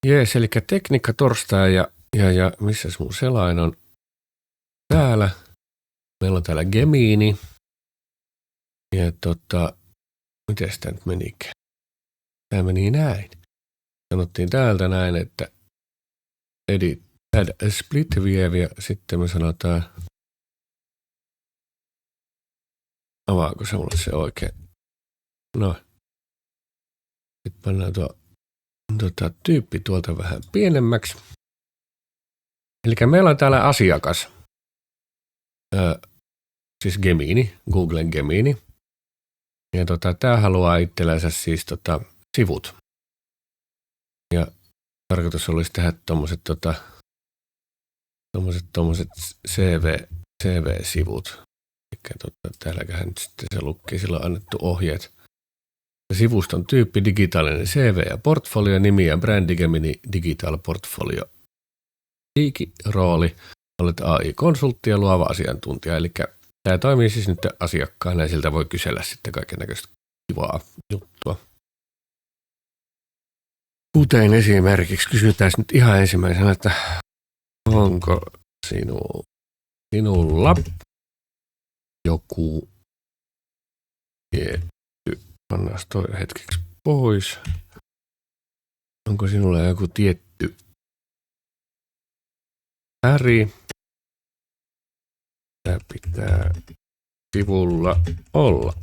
Jees, eli tekniikka torstai ja missäs mun selain on täällä. Meillä on täällä Gemini. Ja miten tämä nyt menikään? Tämä meni näin. Sanottiin täältä näin, että add a split view ja sitten me sanotaan, avaako se mulle se oikein? No. Sitten pannaan tuo tyyppi tuolta vähän pienemmäksi. Eli meillä on täällä asiakas, siis Gemini, Googlen Gemini. Ja tämä haluaa itsellensä siis sivut. Ja tarkoitus olisi tehdä tommoset CV-sivut. Eli täälläköhän nyt sitten se lukkii, sillä on annettu ohjeet. Sivuston tyyppi, digitaalinen CV ja portfolio, nimi ja brändi Gemini Digital Portfolio. Digirooli, olet AI-konsultti ja luova asiantuntija. Eli tämä toimii siis nyt asiakkaana ja siltä voi kysellä sitten kaikennäköistä kivaa juttua. Kuten esimerkiksi kysytään nyt ihan ensimmäisenä, että onko sinulla joku tietty, pannaan toi hetkeksi pois, onko sinulla joku tietty väri, tämä pitää sivulla olla.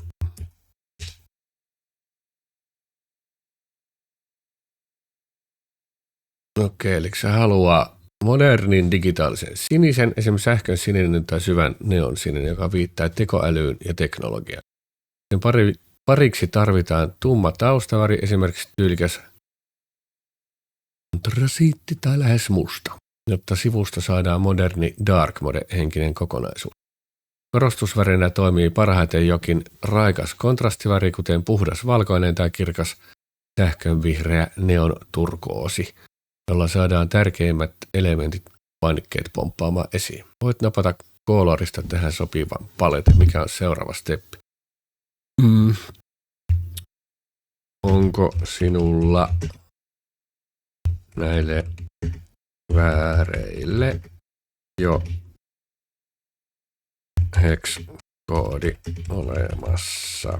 Okei, eli se haluaa modernin digitaalisen sinisen, esimerkiksi sähkön sininen tai syvän neon sininen, joka viittaa tekoälyyn ja teknologiaan. Sen pariksi tarvitaan tumma taustaväri, esimerkiksi tyylikäs antrasiitti tai lähes musta, jotta sivusta saadaan moderni dark mode-henkinen kokonaisuus. Korostusvärinä toimii parhaiten jokin raikas kontrastiväri, kuten puhdas valkoinen tai kirkas sähkönvihreä neon turkoosi, jolla saadaan tärkeimmät elementit painikkeet pomppaamaan esiin. Voit napata Colorista tähän sopivan paletin, mikä on seuraava steppi. Onko sinulla näille väreille jo hex-koodi olemassa?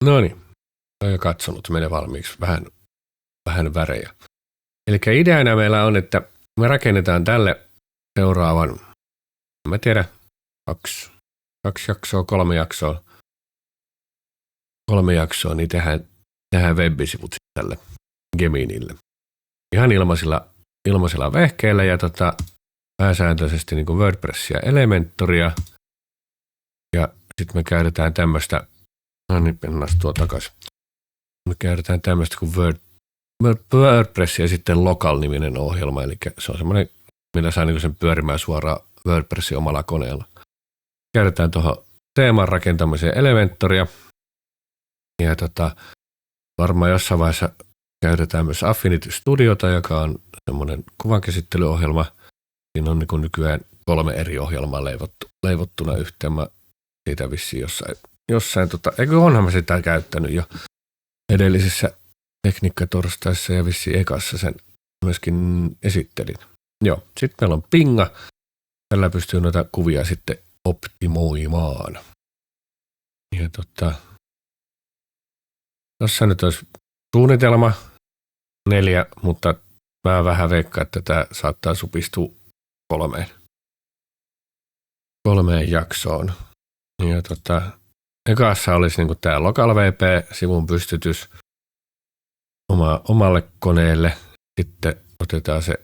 No niin, olen jo katsonut, menee valmiiksi vähän värejä. Eli ideana meillä on, että me rakennetaan tälle seuraavan, en mä tiedä, kaksi jaksoa, kolme jaksoa, niin tehdään web-sivut tälle Geminille. Ihan ilmaisilla vehkeillä ja pääsääntöisesti niin kuin WordPressia, Elementoria ja sitten me käytetään tämmöistä. No niin, mennään tuo takaisin. Me käytetään tämmöistä kuin WordPress ja sitten Local-niminen ohjelma, eli se on semmoinen, millä saa niin sen pyörimään suoraan WordPressin omalla koneella. Käytetään tuohon teeman rakentamiseen Elementoria, ja varmaan jossain vaiheessa käytetään myös Affinity Studiota, joka on semmoinen kuvankäsittelyohjelma. Siinä on niin kuin nykyään 3 eri ohjelmaa leivottuna yhteen. Mä siitä vissiin jossain eikö onhan mä sitä käyttänyt jo edellisessä tekniikkatorstaissa ja vissiin ekassa sen myöskin esittelin. Joo, sitten meillä on Pinga. Tällä pystyy noita kuvia sitten optimoimaan. Ja tossa nyt olisi suunnitelma 4, mutta mä vähän veikkaan, että tämä saattaa supistua 3 jaksoon. Ja ekassa olisi niin tämä Local VP-sivun pystytys omalle koneelle. Sitten otetaan se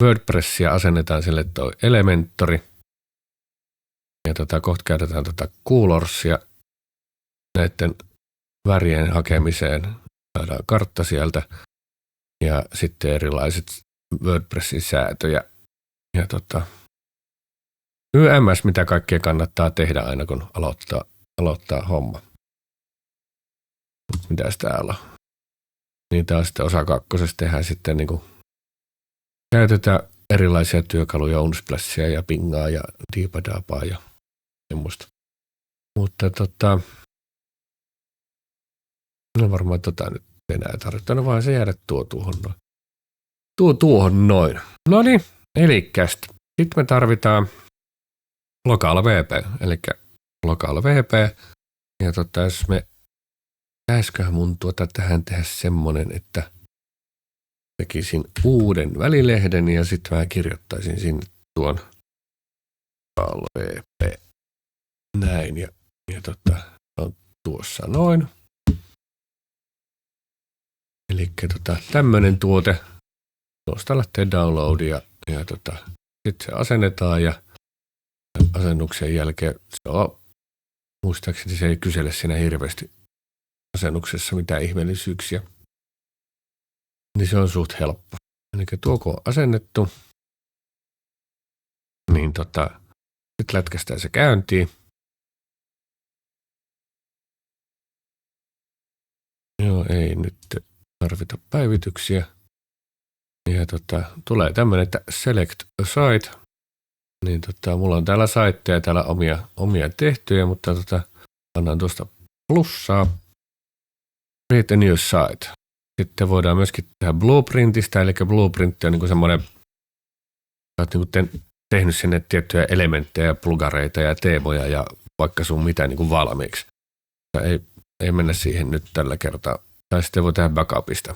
WordPress ja asennetaan sille tuo Elementori. Ja kohta käytetään Colorsia näiden värien hakemiseen. Saadaan kartta sieltä ja sitten erilaiset WordPressin säätöjä. Ja YMS, mitä kaikkea kannattaa tehdä aina, kun aloittaa homma. Mitäs täällä on? Niin tää on sitten osa 2. Tehdään sitten käytetään erilaisia työkaluja, Unsplashia ja Pingaa ja Deepadapaa ja semmoista. Mutta No varmaan nyt enää tarvitse. No vaan se jäädä tuohon noin. Tuohon noin. No niin, elikkäs. Sitten me tarvitaan local VP, eli local VP. Ja jos me pitäisiköhän mun tähän tehdä semmonen, että tekisin uuden välilehden ja sitten mä kirjoittaisin sinne tuon local VP. Näin ja on tuossa noin. Eli tämmönen tuote. Tuosta lähtee downloadia ja sitten se asennetaan ja asennuksen jälkeen se on, muistaakseni se ei kysele siinä hirveästi asennuksessa mitään ihmeellisyyksiä. Niin se on suht helppo. Eli tuo kun on asennettu, niin sitten lätkästään se käyntiin. Joo, ei nyt tarvita päivityksiä. Ja tulee tämmöinen, että select a site. Niin mulla on täällä saitteja, täällä omia tehtyjä, mutta annan tuosta plussaa. Create a new site. Sitten voidaan myöskin tehdä blueprintistä, eli blueprint on niin kuin semmoinen, olet niin tehnyt sinne tiettyjä elementtejä, plugareita ja teemoja ja vaikka sun mitä niin kuin valmiiksi. Ei mennä siihen nyt tällä kertaa. Tai sitten voi tehdä backupista.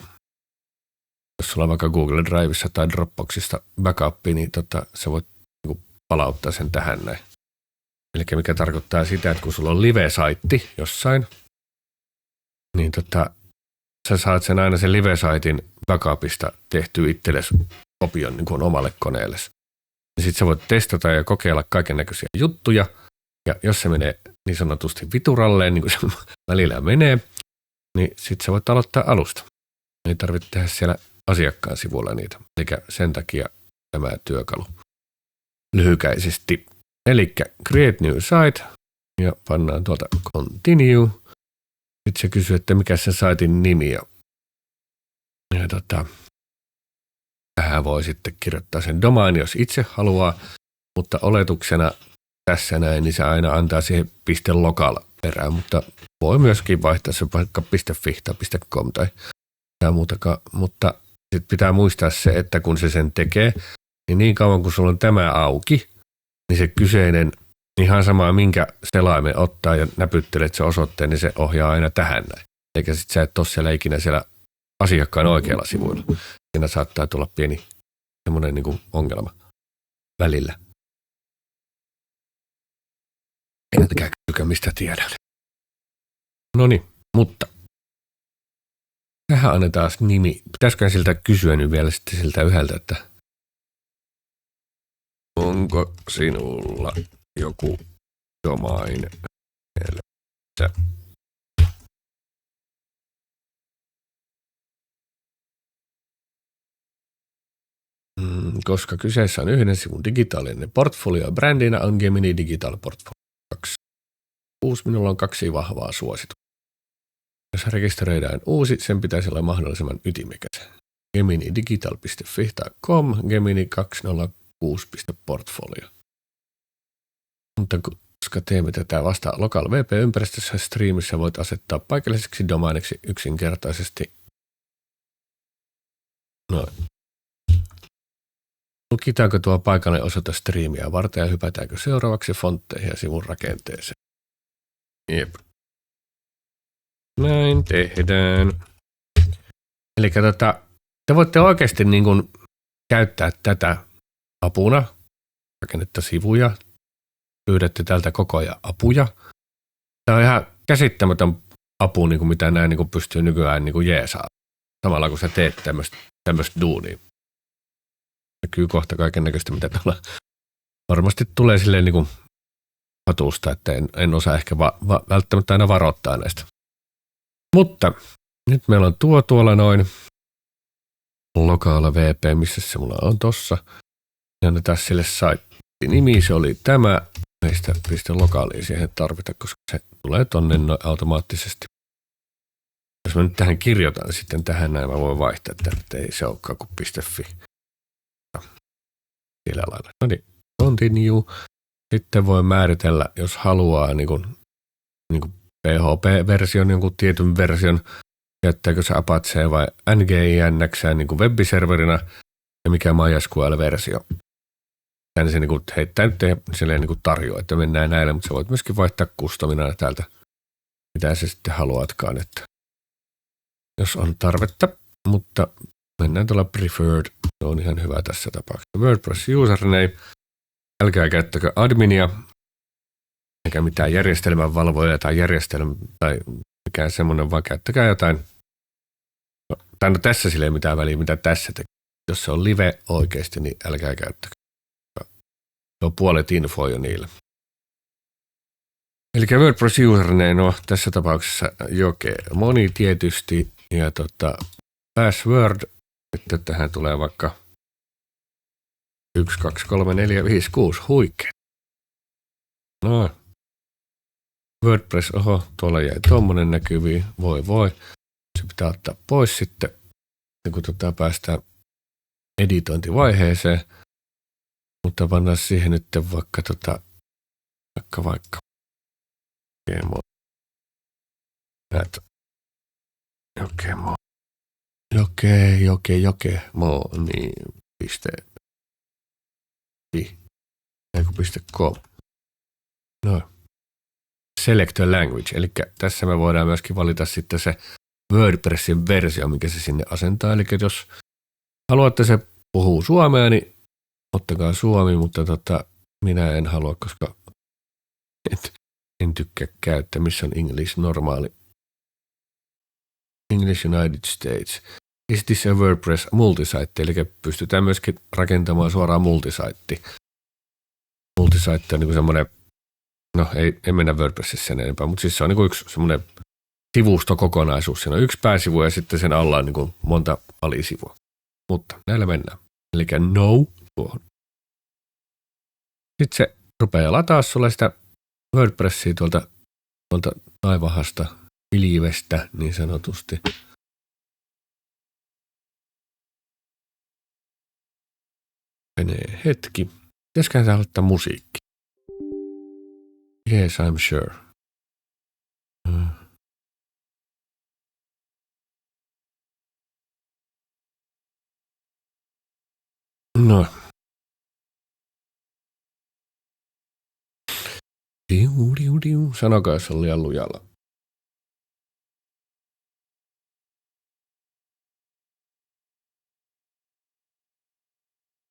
Jos sulla on vaikka Google Drivessa tai Dropboxista backupi, niin sä voit niin palauttaa sen tähän näin. Eli mikä tarkoittaa sitä, että kun sulla on live-saitti jossain, niin sä saat sen aina sen live-saitin backupista tehtyä itsellesi kopion niin kuin omalle koneelle. Sitten sä voit testata ja kokeilla kaiken näköisiä juttuja. Ja jos se menee niin sanotusti vituralleen, niin kuin se välillä menee, niin sitten sä voit aloittaa alusta. Ei tarvitse tehdä siellä asiakkaan sivulla niitä. Eli sen takia tämä työkalu lyhykäisesti. Eli create new site ja pannaan tuolta continue. Sitten se kysyy, että mikä se saitin nimi on. Ja tähän voi sitten kirjoittaa sen domain, jos itse haluaa, mutta oletuksena tässä näin, niin se aina antaa siihen .local perään, mutta voi myöskin vaihtaa se vaikka .fi tai .com tai muutakaan, mutta sitten pitää muistaa se, että kun se sen tekee, niin kauan kun sulla on tämä auki, niin se kyseinen ihan sama minkä selaimen ottaa ja näpyttelet se osoitteen, niin se ohjaa aina tähän näin. Eikä sitten sä et ole siellä ikinä siellä asiakkaan oikealla sivuilla. Siinä saattaa tulla pieni semmoinen niin kuin ongelma välillä. Entäkään kysykää mistä tiedän. Noniin, mutta tähän annetaan nimi. Pitäisikö siltä kysyä nyt vielä sitten siltä yhdeltä, että onko sinulla joku domain mielessä? Koska kyseessä on yhden sivun digitaalinen portfolio, brändinä on Gemini Digital Portfolio 2. Minulla on 2 vahvaa suositusta. Jos rekisteröidään uusi, sen pitäisi olla mahdollisimman ytimekäs. geminidigital.fi tai com, gemini206.portfolio. Mutta koska teemme tätä vasta local VP-ympäristössä streamissä, voit asettaa paikalliseksi domainiksi yksinkertaisesti. Noin. Lukitaanko tuo paikallinen osoite striimiä varten ja hypätäänkö seuraavaksi fontteihin ja sivun rakenteeseen? Jep. Näin tehdään. Eli te voitte oikeasti niin kuin käyttää tätä apuna, rakennetta sivuja, pyydätte tältä koko ajan apuja. Tämä on ihan käsittämätön apu, niin kuin mitä nämä niin kuin pystyy nykyään niin kuin jeesaa. Samalla kun sä teet tämmöistä duunia. Näkyy kohta kaiken näköistä, mitä tuolla varmasti tulee silleen niin kuin hatusta, että en osaa ehkä välttämättä aina varoittaa näistä. Mutta nyt meillä on tuolla noin lokaala VP, missä se mulla on tossa. Ja annetaan sille site-nimi, se oli tämä. Ei sitä .lokaalia siihen tarvita, koska se tulee tonne noin automaattisesti. Jos mä nyt tähän kirjoitan sitten tähän näin, mä voin vaihtaa tänne, että ei se olekaan kuin .fi. Sillä lailla. No niin, continue. Sitten voi määritellä, jos haluaa niin kuin PHP-version, jonkun tietyn version, käyttääkö se Apache vai NGINX niin kuin web-serverina ja mikä MySQL-versio. Tänne se niin kuin heittää nyt silleen niin kuin tarjoaa, että mennään näille, mutta sä voit myöskin vaihtaa customina täältä, mitä sä sitten haluatkaan, että jos on tarvetta, mutta mennään tuolla preferred, se on ihan hyvä tässä tapauksessa. WordPress username, älkää käyttäkö adminia, eikä mitään järjestelmän valvoja tai tai mikään semmoinen, vaan käyttäkää jotain. No tässä sille ei mitään väliä, mitä tässä tekee. Jos se on live oikeasti, niin älkää käyttäkö. Se on puolet infoa jo niille. Eli WordPress username, no tässä tapauksessa moni tietysti, ja password, että tähän tulee vaikka 1, 2, 3, 4, 5, 6, huikea. No, WordPress, tuolla jäi tommonen näkyviin, voi. Se pitää ottaa pois sitten, kun päästään editointivaiheeseen, mutta pannaan siihen nyt vaikka Jokemo, niin .com. No. Select a language, eli tässä me voidaan myöskin valita sitten se WordPressin versio, mikä se sinne asentaa. Eli jos haluatte se puhuu suomea, niin ottakaa suomi, mutta minä en halua, koska en tykkää käyttää, missä on English normaali. English United States. Is this a WordPress multisite? Eli pystytään myöskin rakentamaan suoraan multisite. Multisite on niin semmoinen, no ei mennä WordPressissä sen enempää, mutta siis se on niin yksi semmoinen sivustokokonaisuus. Siinä on yksi pääsivu ja sitten sen alla on niin monta alisivua. Mutta näillä mennään. Eli no tuohon. Sitten se rupeaa lataa sulle sitä WordPressia tuolta taivahasta, pilvestä niin sanotusti. Menee hetki. Pitäisiköhän sä aloittaa musiikki? Yes, I'm sure. No. Sanokaa, jos on liian lujalla.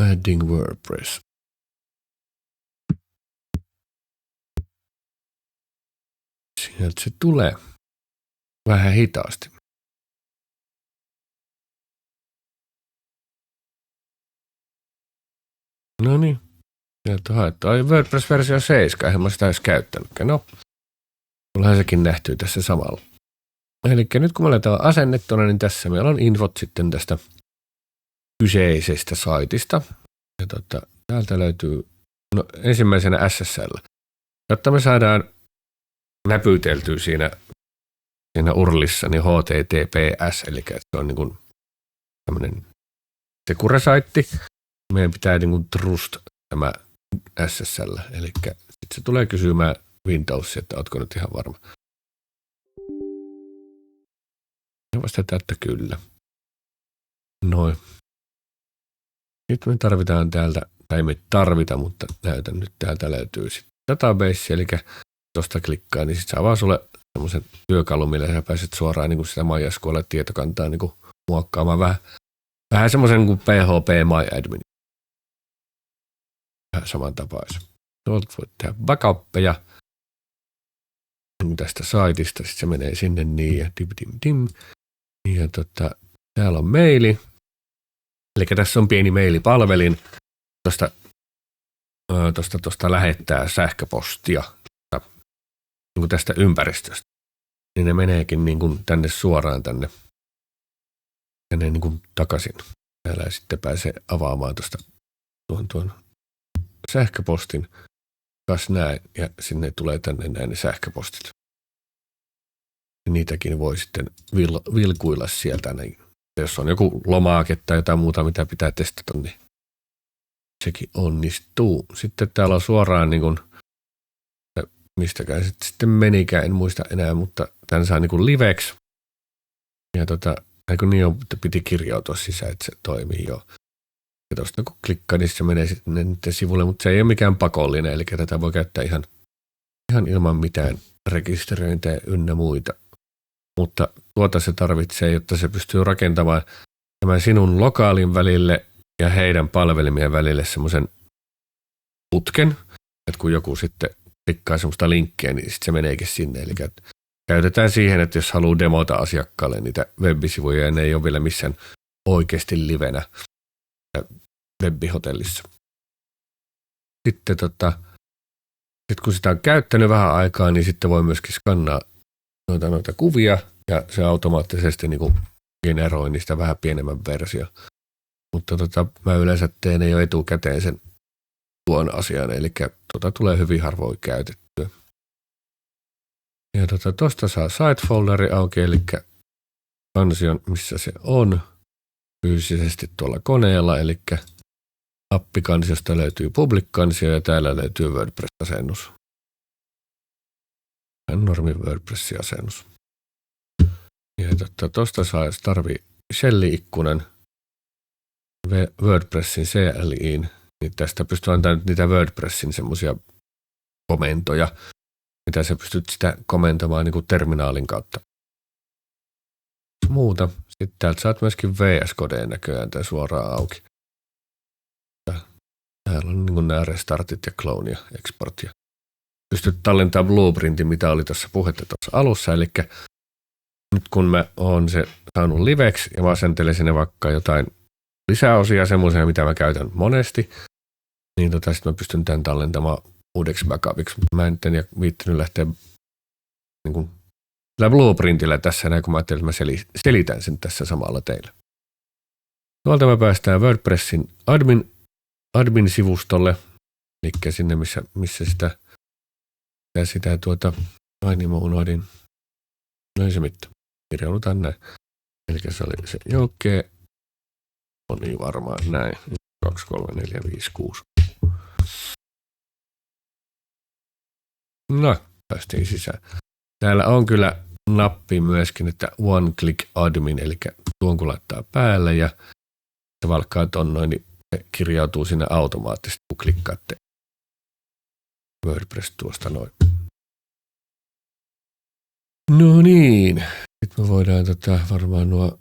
Adding WordPress. Sieltä se tulee. Vähän hitaasti. No niin. Sieltä haetaan. WordPress-versio 7, eihän mä sitä edes käyttänytkään. No, tullahan sekin nähtyy tässä samalla. Eli nyt kun me ollaan asennettuna, niin tässä meillä on infot sitten tästä kyseisestä saitista. Ja täältä löytyy ensimmäisenä SSL. Jotta me saadaan näpyteltyä siinä URLissa niin HTTPS, eli se on niin kuin tämmöinen secure-saitti. Meidän pitää niin kuin trust tämä SSL, eli sitten se tulee kysymään Windows, että ootko nyt ihan varma. Ja vastataan, että kyllä. Noin. Nyt me tarvitaan täältä, tai ei me tarvita, mutta näytän nyt täältä löytyy sitten database, eli tuosta klikkaa, niin sitten se avaa sulle semmoisen työkalun, millä sä pääset suoraan niin kuin sitä MySQL-tietokantaa niin kuin muokkaamaan vähän semmoisen kuin PHP MyAdmin. Vähän samantapaisen. Tuolta voit tehdä backuppeja tästä saitista, sitten se menee sinne niin ja dim. Ja täällä on maili. Eli tässä on pieni mailipalvelin. Tuosta lähettää sähköpostia niin kuin tästä ympäristöstä. Niin ne meneekin niin kuin tänne suoraan tänne niin kuin takaisin. Täällä sitten pääsee avaamaan tuosta tuon sähköpostin. Kas näin, ja sinne tulee tänne näin ne sähköpostit. Ja niitäkin voi sitten vilkuilla sieltä. Niin. Jos on joku lomaake tai jotain muuta, mitä pitää testata, niin sekin onnistuu. Sitten täällä on suoraan, niin kuin, mistäkään sitten menikään, en muista enää, mutta tämän saa niin kuin liveksi. kun piti kirjautua sisään, että se toimii jo. Ja tuosta kun klikkaa, niin se menee sitten sivulle, mutta se ei ole mikään pakollinen, eli tätä voi käyttää ihan ilman mitään rekisteröintejä ynnä muita. Mutta se tarvitsee, jotta se pystyy rakentamaan tämän sinun lokaalin välille ja heidän palvelimien välille semmoisen putken, että kun joku sitten klikkaa semmoista linkkiä, niin sitten se meneekin sinne. Eli käytetään siihen, että jos haluaa demota asiakkaalle niitä web-sivuja, ja ne ei ole vielä missään oikeasti livenä web-hotellissa. Sitten kun sitä on käyttänyt vähän aikaa, niin sitten voi myöskin skannaa noita kuvia, ja se automaattisesti niin kuin generoi niistä vähän pienemmän versio. Mutta mä yleensä teen jo etukäteen sen tuon asian, eli tulee hyvin harvoin käytettyä. Ja tuosta saa site-folderi auki, eli kansion, missä se on fyysisesti tuolla koneella, eli appikansiosta löytyy public-kansio ja täällä löytyy WordPress-asennus. Normi WordPress-asennus. Ja tuosta tarvii shell-ikkunan WordPressin CLIin, niin tästä pystyy antamaan niitä WordPressin semmoisia komentoja, mitä sä pystyt sitä komentamaan niin kuin terminaalin kautta. Muuta. Sitten täältä saat myöskin VS Codeen näköjään tämän suoraan auki. Täällä on niin kuin nämä restartit ja clone ja export. Ja pystyt tallentamaan blueprintin, mitä oli tuossa puhetta tuossa alussa. Eli nyt kun mä oon se saanut liveksi ja mä asentelen sinne vaikka jotain lisäosia, semmoisia, mitä mä käytän monesti, niin sitten mä pystyn tämän tallentamaan uudeksi backupiksi. Mä en viittinyt lähteä niin kuin tällä blueprintillä tässä näin, kun mä ajattelin, että mä selitän sen tässä samalla teille. Tuolta me päästään WordPressin admin-sivustolle, eli sinne, missä sitä niin mä unohdin. No ei se mitään. Kirjaudutaan näin. Eli se oli se joukkee. On niin varmaan näin. 2, 3, 4, 5, 6. No, päästiin sisään. Täällä on kyllä nappi myöskin, että one click admin, eli tuon kun laittaa päälle ja se valkkaa ton noin, niin se kirjautuu sinne automaattisesti, kun klikkaatte WordPress tuosta noin. No niin, sitten me voidaan varmaan nuo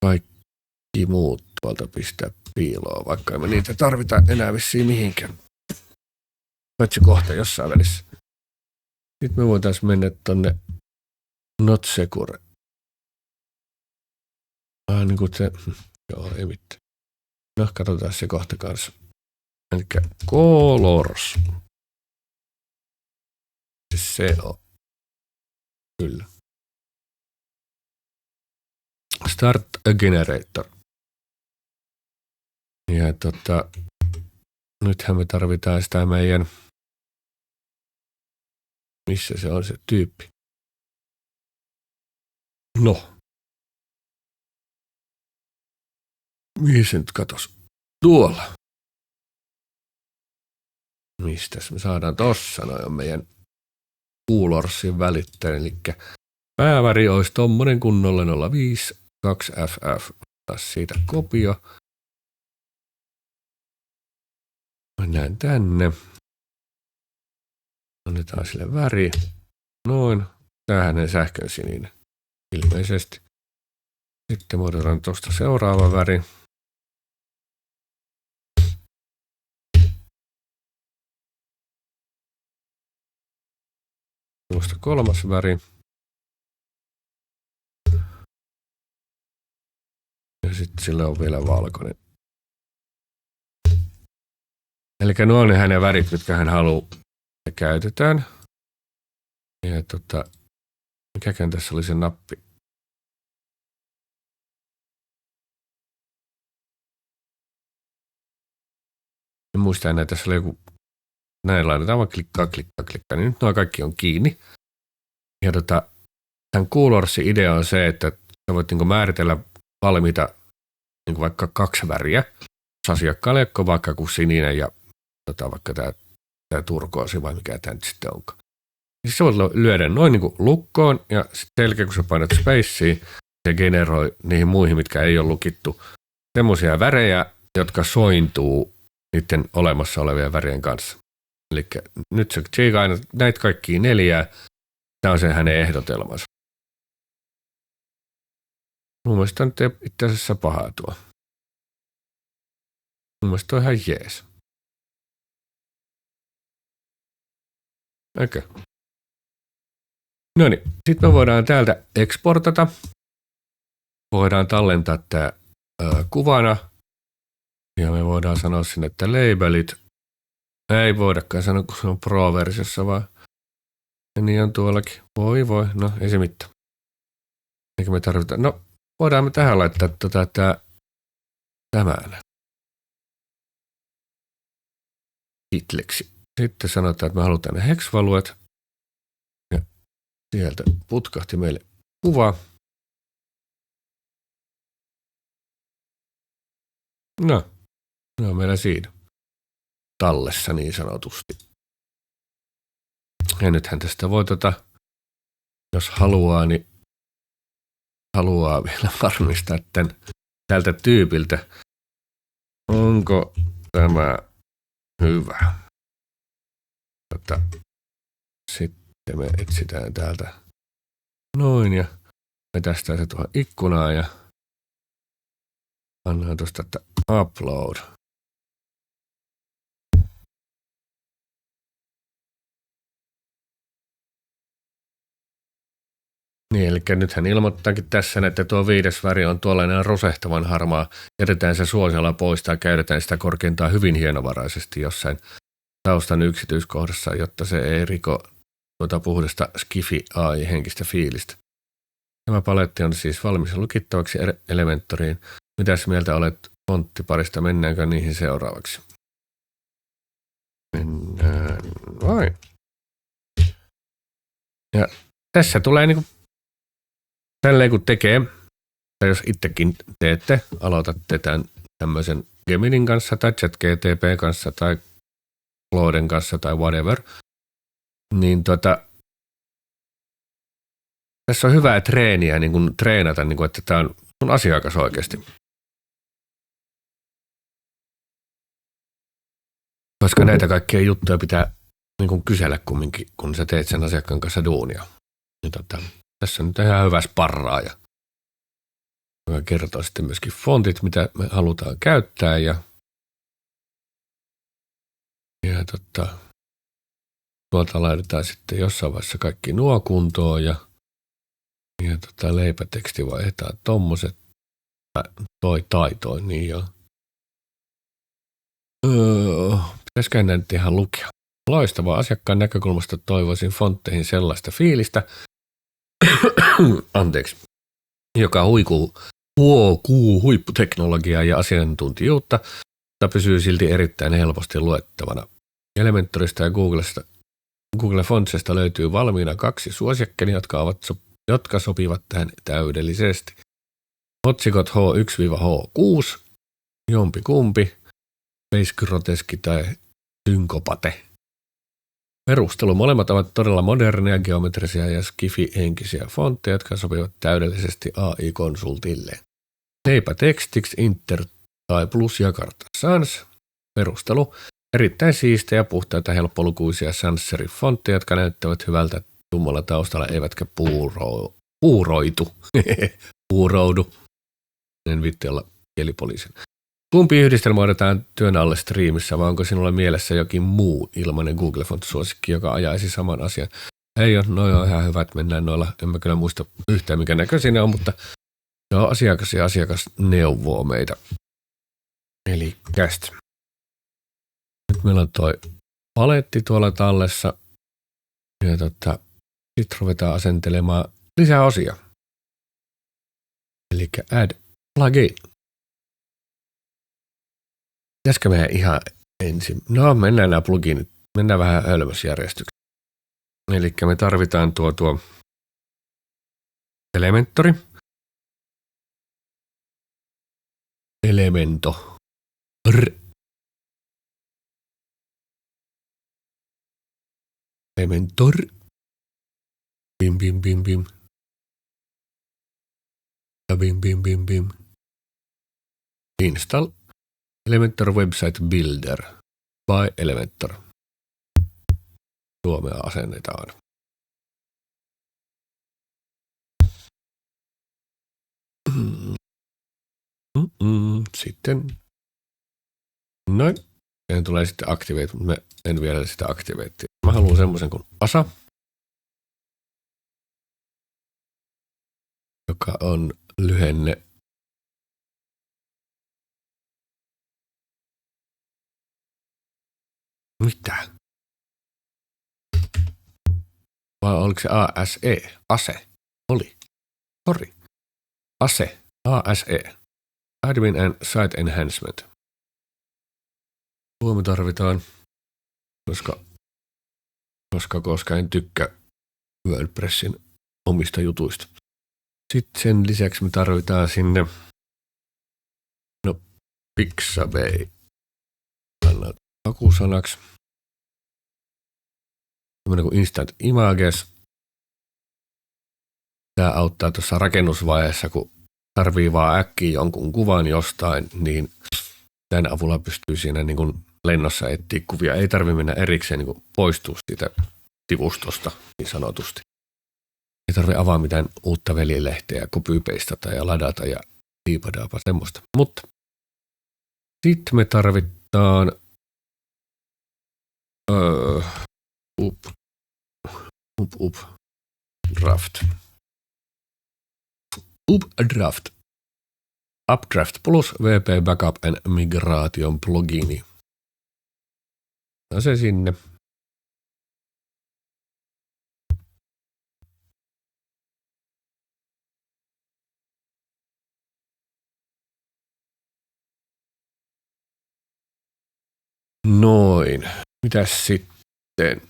kaikki muut tuolta pistää piiloon, vaikka emme niitä tarvita enää vissiin mihinkään. Paitsi kohta jossain välissä. Sitten me voitaisiin mennä tonne not secure. Niin kuin se, joo ei mitään. No katsotaan se kohta kanssa. Eli colors. Se on. Kyllä. Start a generator. Ja nythän me tarvitaan sitä meidän, missä se on se tyyppi. No. Mihin se nyt katos? Tuolla. Mistäs me saadaan tossa noin meidän Colorsin välittäjä, eli pääväri olisi tommonen kunnolla 05 2FF. Taas siitä kopio. Mennään tänne. Annetaan sille väri. Noin. Tämähän sähkön sininen. Ilmeisesti. Sitten muodotetaan tuosta seuraava väri. Tuosta kolmas väri. Ja sitten sillä on vielä valkoinen. Eli nuo on ne hänen värit, mitkä hän haluaa ja käytetään. Ja mikäkään tässä oli se nappi. En muista enää, tässä oli joku, näin laitetaan vaan klikkaa. Niin nyt nuo kaikki on kiinni. Ja tämän Colorsin idea on se, että sä voit niinku määritellä valmiita niinku vaikka 2 väriä. Jos asiakkaalle on vaikka kuin sininen ja vaikka tämä turkoosi vai mikä tämä nyt sitten onkaan. Siis sä voit lyödä noin niin kuin lukkoon ja sitten selkeä, kun sä painat spacea, se generoi niihin muihin, mitkä ei ole lukittu, semmoisia värejä, jotka sointuu niiden olemassa olevien värien kanssa. Eli nyt se tsiikaa aina näitä kaikkia 4. Tämä on se hänen ehdotelmansa. Mun mielestä on itse asiassa pahaa tuo. Mun mielestä on ihan jees. Okei. No niin, sitten me voidaan täältä exportata. Voidaan tallentaa tämä kuvana. Ja me voidaan sanoa sinne, että labelit. Ei voidakaan sanoa, kun se on Pro-versiossa, vaan niin on tuollakin. Voi, no ei se mitään. Eikä me tarvita. No, voidaan me tähän laittaa tämän titleksi. Sitten sanotaan, että me halutaan ne hex-valueet. Ja sieltä putkahti meille kuva. No, ne on meillä siinä tallessa niin sanotusti. Ja nythän tästä voi jos haluaa, niin haluaa vielä varmistaa tältä tyypiltä, onko tämä hyvä. Sitten me etsitään täältä noin ja vetästään se tuohon ikkunaan ja pannaan tuosta, että upload. Niin, eli nythän ilmoittaakin tässä, että tuo 5. väri on tuollainen rosehtavan harmaa. Jätetään se suosiolla pois tai käytetään sitä korkeintaan hyvin hienovaraisesti jossain taustan yksityiskohdassa, jotta se ei riko tuota puhdasta skifi AI-henkistä fiilistä. Tämä paletti on siis valmis lukittavaksi Elementoriin. Mitäs mieltä olet fonttiparista? Mennäänkö niihin seuraavaksi? Mennään vain. Ja tässä tulee niinku tälleen kun tekee, tai jos itsekin teette, aloitatte tämän tämmöisen Geminin kanssa tai ChatGTP kanssa tai Clauden kanssa tai whatever, niin tässä on hyvää treeniä niin kuin treenata, niin kuin, että tämä on sun asiakas oikeasti. Koska näitä kaikkia juttuja pitää niin kuin kysellä kumminkin, kun sä teet sen asiakkaan kanssa duunia. Niin tässä nyt on ihan hyvä sparraaja. Mä kertoo sitten myöskin fontit, mitä me halutaan käyttää ja tuolta laitetaan sitten jossain vaiheessa kaikki nuo kuntoon ja leipäteksti vaihdetaan tommoset toi, niin joo. Pitäisikö näitä ihan lukea? Loistavaa. Asiakkaan näkökulmasta toivoisin fontteihin sellaista fiilistä, anteeksi, joka huokuu huipputeknologiaa ja asiantuntijuutta, mutta pysyy silti erittäin helposti luettavana. Elementorista ja Google Fontsesta löytyy valmiina 2 suosiakkenia, jotka sopivat tähän täydellisesti. Otsikot H1-H6, jompikumpi, Space Groteski tai Synkopate. Perustelu. Molemmat ovat todella moderneja, geometrisia ja skifi-henkisiä fontteja, jotka sopivat täydellisesti AI-konsultille. Leipä tekstiksi Inter tai Plus Jakarta Sans. Perustelu. Erittäin siistejä, puhtaita, helppolukuisia sans-serif-fontteja, jotka näyttävät hyvältä tummalla taustalla, eivätkä puuroudu. En vitti olla kielipoliisin. Kumpi yhdistelmä odotetaan työn alle striimissä, vai onko sinulla mielessä jokin muu ilmainen Google Fonts-suosikki, joka ajaisi saman asian? Ei ole, noi on ihan hyvät, mennään noilla. En mä kyllä muista yhtään, mikä näköisiä ne on, mutta se on asiakas ja asiakas neuvoo meitä. Eli kästä. Nyt meillä on toi paletti tuolla tallessa. Ja sitten ruvetaan asentelemaan lisää osia. Eli add plugin. Pitäisikö meidän ihan ensin? No, mennään nämä pluginit. Mennään vähän hölmösjärjestykseen. Eli me tarvitaan tuo Elementori. Elemento. Elementor. Bim, bim, bim, bim. Ja bim, bim, bim, bim. Install Elementor Website Builder by Elementor. Suomea asennetaan. Sitten. Noin. Siihen tulee sitten Activate, mutta en vielä sitä Activate. Mä haluan semmoisen kuin ASA, joka on lyhenne mitä? Vai oliko se ASE? ASE. Oli. Sori. ASE. ASE. Admin and Site Enhancement. Tuo me tarvitaan, koska en tykkää WordPressin omista jutuista. Sitten sen lisäksi me tarvitaan sinne Pixabay hakusanaksi. Tämmöinen kuin Instant Images. Tämä auttaa tuossa rakennusvaiheessa, kun tarvii vaan äkkiä jonkun kuvan jostain, niin tämän avulla pystyy siinä niin kuin lennossa etsiä kuvia. Ei tarvitse mennä erikseen niin kuin poistua siitä sivustosta niin sanotusti. Ei tarvitse avaa mitään uutta velilehteä, copy-pastata ja ladata ja diipadaapa semmoista. Mutta sitten me tarvitaan Updraft plus VP Backup and Migration plugini. No se sinne. Noin. Mitäs sitten?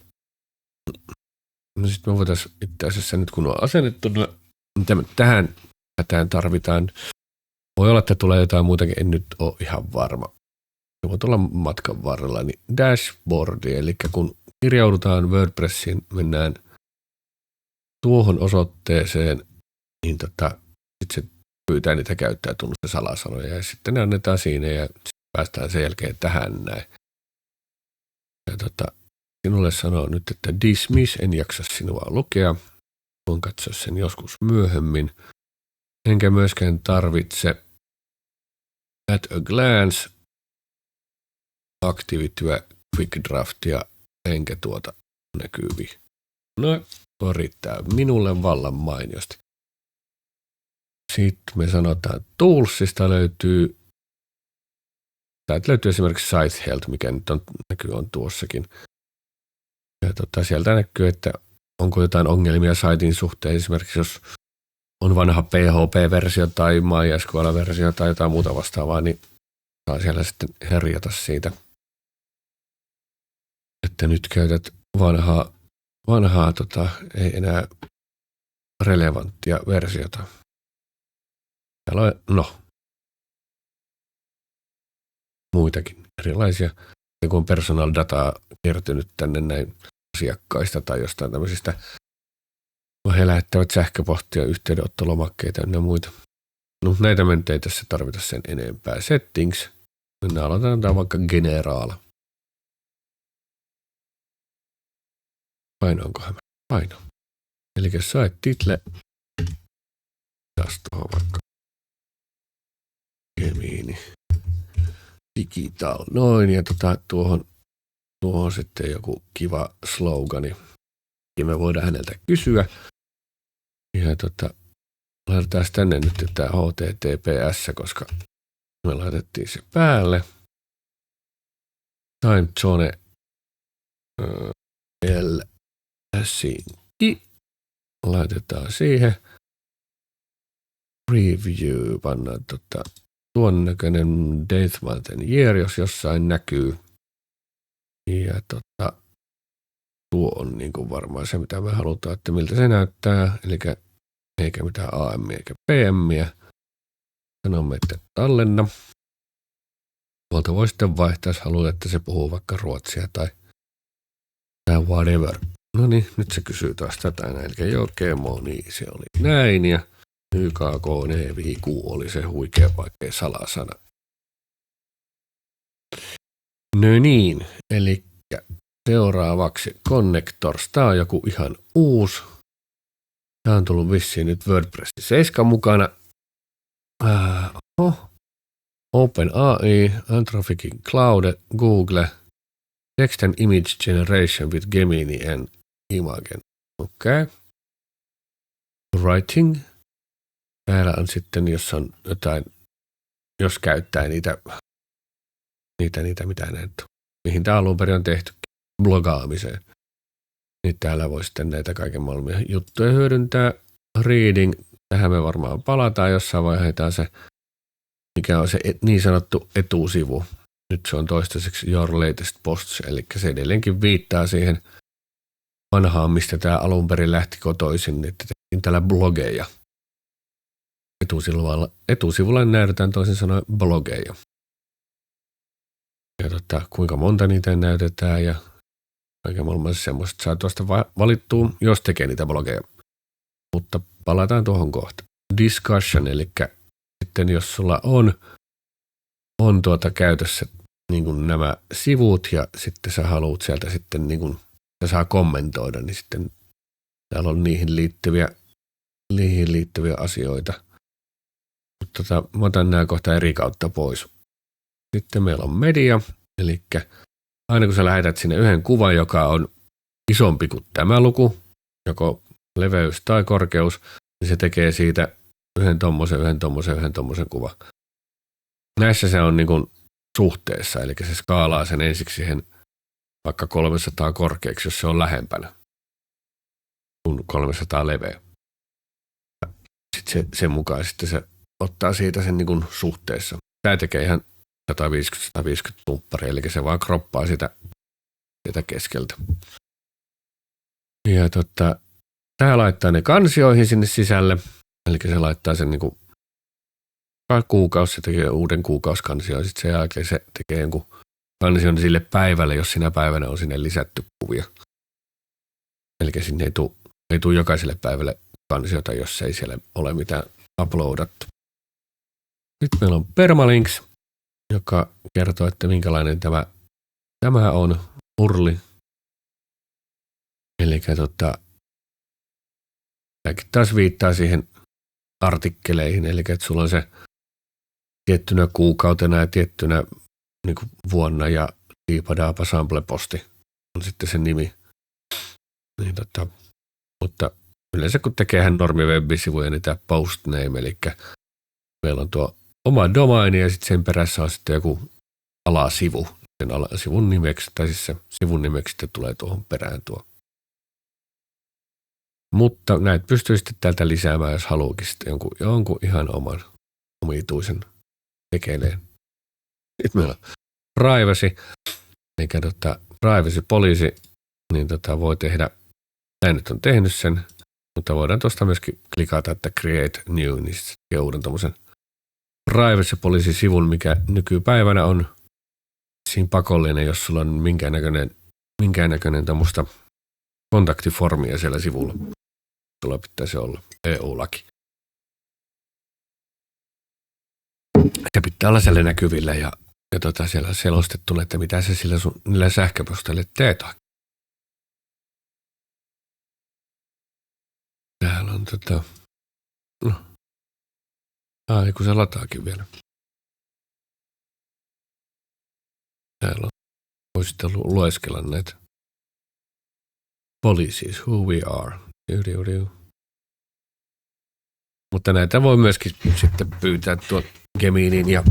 No sitten me voitaisiin itse asiassa nyt kun on asennettu, mitä me tähän tarvitaan. Voi olla, että tulee jotain muutakin, en nyt ole ihan varma. Se voi olla matkan varrella, niin dashboardi, eli kun kirjaudutaan WordPressiin, mennään tuohon osoitteeseen, niin sitten se pyytää niitä käyttäjätunnusten-salasanoja ja sitten ne annetaan siinä ja päästään sen jälkeen tähän näin. Ja sinulle sanoo nyt, että dismiss, en jaksa sinua lukea. Voin katsoa sen joskus myöhemmin. Enkä myöskään tarvitse at a glance aktiivityä quick draftia, enkä näkyviä. No, tuo riittää minulle vallan mainiosti. Sitten me sanotaan Toolsista löytyy esimerkiksi Site Health, mikä nyt on tuossakin. Ja sieltä näkyy, että onko jotain ongelmia saitin suhteen, esimerkiksi jos on vanha PHP-versio tai MySQL-versio tai jotain muuta vastaavaa, niin saa siellä sitten herjata siitä, että nyt käytät vanhaa ei enää relevanttia versiota. Täällä on, muitakin erilaisia. Ja kun on personal dataa kertynyt tänne näin asiakkaista tai jostain tämmöisistä, kun he lähettävät sähköpostia, yhteydenottolomakkeita ja muita. No, näitä me ei tässä tarvita sen enempää. Settings. Mennään aloitetaan vaikka generaala. Painoinkohan mä? Paino. Eli site title. Taas tuohon vaikka Gemini. Digital. Noin, ja tuohon sitten joku kiva slogani. Ja me voidaan häneltä kysyä. Ja laitetaan tänne nyt tämä HTTPS, koska me laitettiin se päälle. Time zone Helsinki. Laitetaan siihen. Preview, pannaan tuon näköinen date, month and year, jos jossain näkyy. Ja tuo on niin kuin varmaan se, mitä me halutaan, että miltä se näyttää. Eli eikä mitään AM eikä PM. Sanomme, että tallenna. Tuolta voi sitten vaihtaa, jos haluat, että se puhuu vaikka ruotsia tai whatever. No niin, nyt se kysyy taas tätä näin. Eli Jokemo, niin se oli näin. Ja YKK-NVQ oli se huikea vaikea salasana. No niin, eli seuraavaksi Connectors. Tää on joku ihan uusi. Tää on tullut vissiin nyt WordPress 7 mukana. OpenAI, Anthropic Cloud, Google, Text and Image Generation with Gemini and Imagen. Okei. Writing. Täällä on sitten, jos on jotain, jos käyttää niitä mitä näitä, mihin tämä alun perin on tehty, blogaamiseen. Niin täällä voi sitten näitä kaiken maailman juttuja hyödyntää. Reading. Tähän me varmaan palataan jossain vaiheessa se, mikä on se niin sanottu etusivu. Nyt se on toistaiseksi Your Latest Posts, eli se edelleenkin viittaa siihen vanhaan, mistä tämä alun perin lähti kotoisin, että tehtiin täällä blogeja. Etusivulla näytetään toisin sanoen blogeja. Ja kuinka monta niitä näytetään ja kaiken maailman semmoista saa tuosta valittua, jos tekee niitä blogeja. Mutta palataan tuohon kohta. Discussion, eli sitten jos sulla on käytössä niin kuin nämä sivut ja sitten sä haluat sieltä sitten niin kuin, sä saa kommentoida, niin sitten täällä on niihin liittyviä asioita. Mutta mä otan nämä kohta eri kautta pois. Sitten meillä on media, eli aina kun sä lähetät sinne yhden kuvan, joka on isompi kuin tämä luku, joko leveys tai korkeus, niin se tekee siitä yhden tommosen kuvan. Näissä se on niin kuin suhteessa, eli se skaalaa sen ensiksi siihen vaikka 300 korkeaksi, jos se on lähempänä kuin 300 leveä. Sitten sen mukaan sitten se ottaa siitä sen niin kuin suhteessa. Tämä tekee ihan 150-150 tumpparia, eli se vaan kroppaa sitä keskeltä. Ja tämä laittaa ne kansioihin sinne sisälle, eli se laittaa sen niin kuin kuukausi, se tekee uuden kuukausikansion, sitten sen jälkeen se tekee jonkun kansion sille päivälle, jos sinä päivänä on sinne lisätty kuvia. Eli sinne ei tule jokaiselle päivälle kansiota, jos ei siellä ole mitään uploadattu. Nyt meillä on permalinks, joka kertoo, että minkälainen tämä on URLi. Eli tämäkin taas viittaa siihen artikkeleihin, eli että sulla on se tiettynä kuukautena ja tiettynä niin kuin vuonna ja diipadaapa sample-posti on sitten se nimi. Niin, mutta yleensä kun tekee normi web-sivuja, niin tämä post name, eli meillä on tuo oma domaini ja sitten sen perässä on sitten joku alasivu. Sen alasivun nimeksi, tai siis se sivun nimeksi sitten tulee tuohon perään tuo. Mutta näitä pystyy sitten täältä lisäämään, jos haluukin sitten jonkun ihan oman omituisen tekeleen. Sitten meillä on privacy, eli privacy policy, niin voi tehdä, näin nyt on tehnyt sen, mutta voidaan tuosta myöskin klikata, että create new, niin sitten tekee uuden tommosen privacy policy-sivun, mikä nykypäivänä on siinä pakollinen, jos sulla on minkäännäköinen tämmöistä kontaktiformia siellä sivulla. Sulla pitäisi olla EU-laki. Se pitää olla siellä näkyvillä ja siellä selostettuna, että mitä se niillä sähköposteille teet. Täällä on kun se lataakin vielä. Täällä on. Voi sitten lueskella näitä. Policies, who we are. Mutta näitä voi myöskin sitten pyytää tuon Geminin ja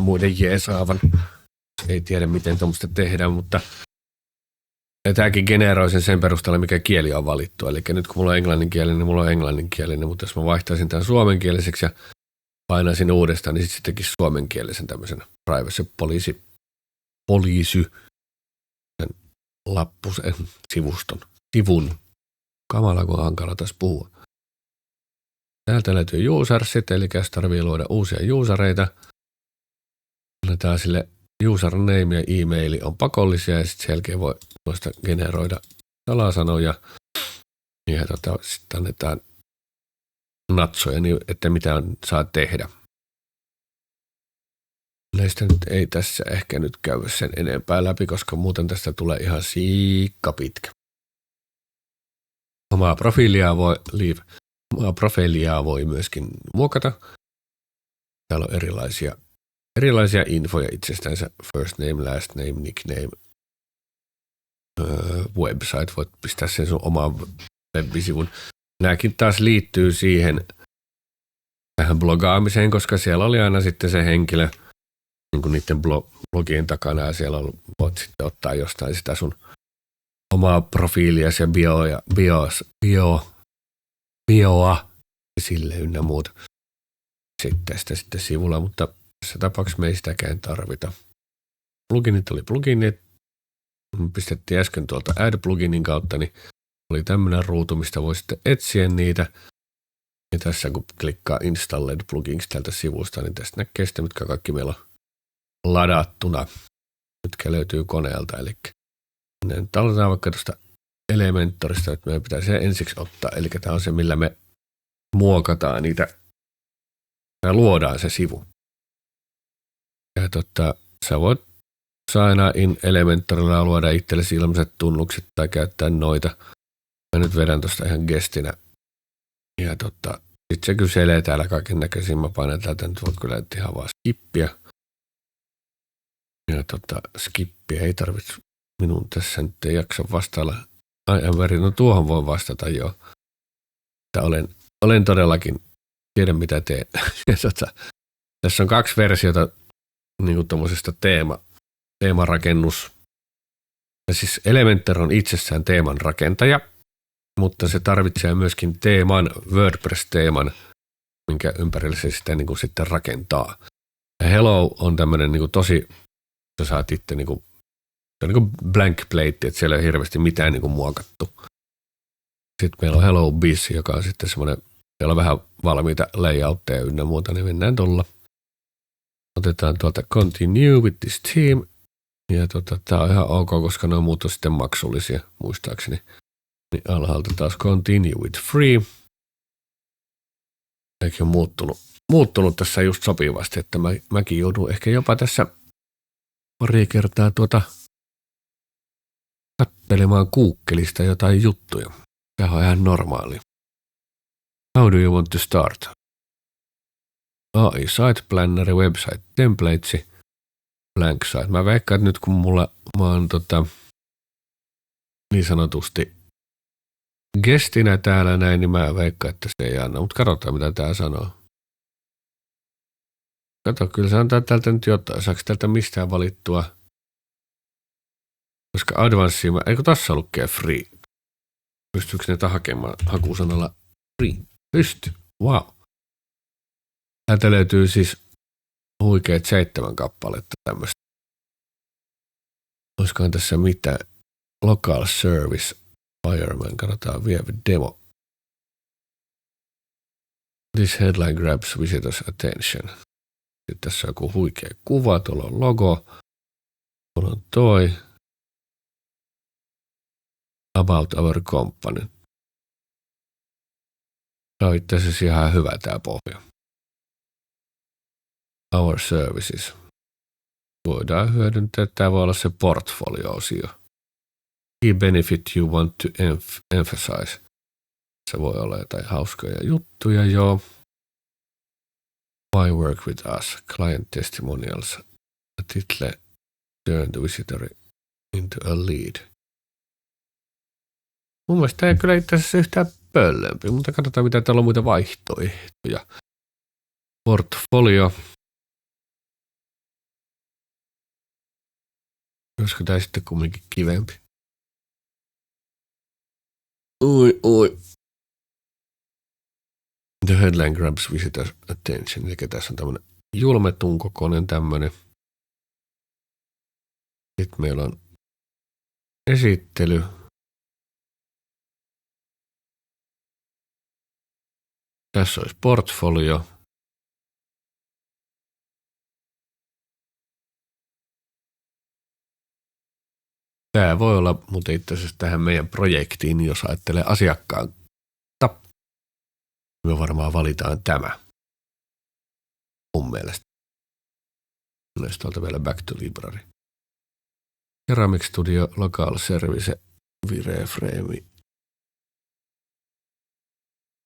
muiden jeesaavan. Ei tiedä, miten tuommoista tehdään, mutta tämäkin generoi sen perusteella, mikä kieli on valittu. Eli nyt kun mulla on englanninkielinen, niin mulla on englanninkielinen, mutta jos mä vaihtaisin tämän suomenkieliseksi ja painaisin uudestaan, niin sitten se tekisi suomenkielisen tämmöisen privacy policy lappusen sivun. Kamala, kun hankala tässä puhua. Täältä löytyy usersit, eli jos tarvii luoda uusia usereita. Annetaan sille username ja e-maili on pakollisia ja sitten sen jälkeen voi tuosta generoida salasanoja ja sitten annetaan natsoja, niin että mitä saa tehdä. Näistä nyt ei tässä ehkä nyt käy sen enempää läpi, koska muuten tästä tulee ihan siikka pitkä. Omaa profiilia voi myöskin muokata. Täällä on erilaisia infoja itsestänsä. First name, last name, nickname, website. Voit pistää sen sun omaan web-sivun. Nämäkin taas liittyy tähän blogaamiseen, koska siellä oli aina sitten se henkilö niin kuin niiden blogien takana ja siellä voit sitten ottaa jostain sitä sun omaa profiiliasi ja bioa sille ynnä muuta sitten sivulla, mutta tässä tapauksessa me ei sitäkään tarvita. Pluginit oli pluginit. Pistettiin äsken tuolta Add-pluginin kautta, niin oli tämmöinen ruutu, mistä voi sitten etsiä niitä. Ja tässä kun klikkaa Installed plugins tältä sivusta, niin tästä näkee sitten, mitkä kaikki meillä on ladattuna, mitkä löytyy koneelta. Eli nyt aloitetaan vaikka tuosta Elementorista, että meidän pitää se ensiksi ottaa. Eli tämä on se, millä me muokataan niitä ja luodaan se sivu. Ja sä voit aina Elementorilla luoda itsellesi ilmaiset tunnukset tai käyttää noita. Mä nyt vedän tuosta ihan gestinä. Ja sitten se kyselee täällä kaiken näköisiä. Mä painan täältä nyt voit kyllä ihan vaan skippiä. Ja skippiä ei tarvitse minun tässä nyt ei jaksa vastailla. No tuohon voi vastata jo. Että olen todellakin, tiedän mitä teen. Tässä on 2 versiota niin kuin tuommoisesta teemarakennus. Ja siis Elementor on itsessään teeman rakentaja, mutta se tarvitsee myöskin WordPress-teeman, minkä ympärillä se sitä niin kuin sitten rakentaa. Ja Hello on tämmöinen niin kuin tosi, sä saat itse niin kuin blank plate, että siellä ei ole hirveästi mitään niin kuin muokattu. Sitten meillä on Hello Biz, joka on sitten semmoinen, siellä on vähän valmiita layoutteja ynnä muuta, niin mennään tuolla. Otetaan tuolta Continue with this team. Ja tämä on ihan ok, koska ne on muut on sitten maksullisia, muistaakseni. Niin alhaalta taas Continue with free. Eikä ole muuttunut tässä just sopivasti, että mäkin joudun ehkä jopa tässä pari kertaa katselemaan Googleista jotain juttuja. Tämä on ihan normaali. How do you want to start? AI Site Planner, Website Templates, Blank Site. Mä veikkaan, että nyt kun mä oon niin sanotusti gestinä täällä näin, niin mä veikkaan, että se ei anna. Mutta katsotaan, mitä tää sanoo. Kato, kyllä se antaa täältä nyt jotain. Saako täältä mistään valittua? Koska Advanced, eikö tässä lukee free? Pystyykö ne hakemaan hakusanalla free? Pysty. Wow. Täältä löytyy siis huikeat 7 kappaletta tämmöistä. Olisikohan tässä mitään? Local Service Fireman. Katsotaan vielä demo. This headline grabs visitors attention. Sitten tässä on joku huikea kuva. Tuolla on logo. Tuolla on toi. About our company. Tämä on itse asiassa ihan hyvä tämä pohja. Our services. Voidaan hyödyntää. Tämä voi olla se portfolio-osio. Key benefit you want to emphasize. Se voi olla jotain hauskoja juttuja, joo. Why work with us? Client testimonials. Title turn the visitor into a lead. Mun mielestä tämä ei kyllä itse asiassa yhtään pöllömpi, mutta katsotaan mitä täällä on muita vaihtoehtoja. Portfolio. Olisiko tämä sitten kumminkin kivempi? Oi. The headline grabs visitors attention. Eli tässä on tämmöinen julmetun kokoinen tämmöinen. Sitten meillä on esittely. Tässä olisi portfolio. Tämä voi olla muuten itse asiassa tähän meidän projektiin, jos ajattelee asiakkaan. Me varmaan valitaan tämä. Mun mielestä. Myös tuolta vielä Back to Library. Ceramic Studio Local Service Wireframe.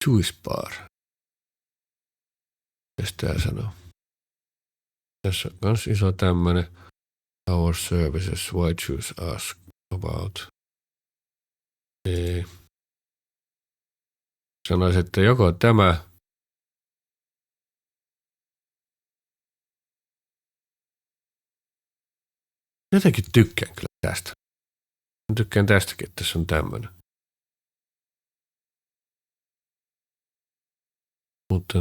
Choice bar. Mitäs tää sanoo? Tässä on kans iso tämmönen. Our services, why choose us about? Ei. Sanoisin, että joko tämä jotenkin tykkään kyllä tästä. Mä tykkään tästäkin, että tässä on tämmönen. Mutta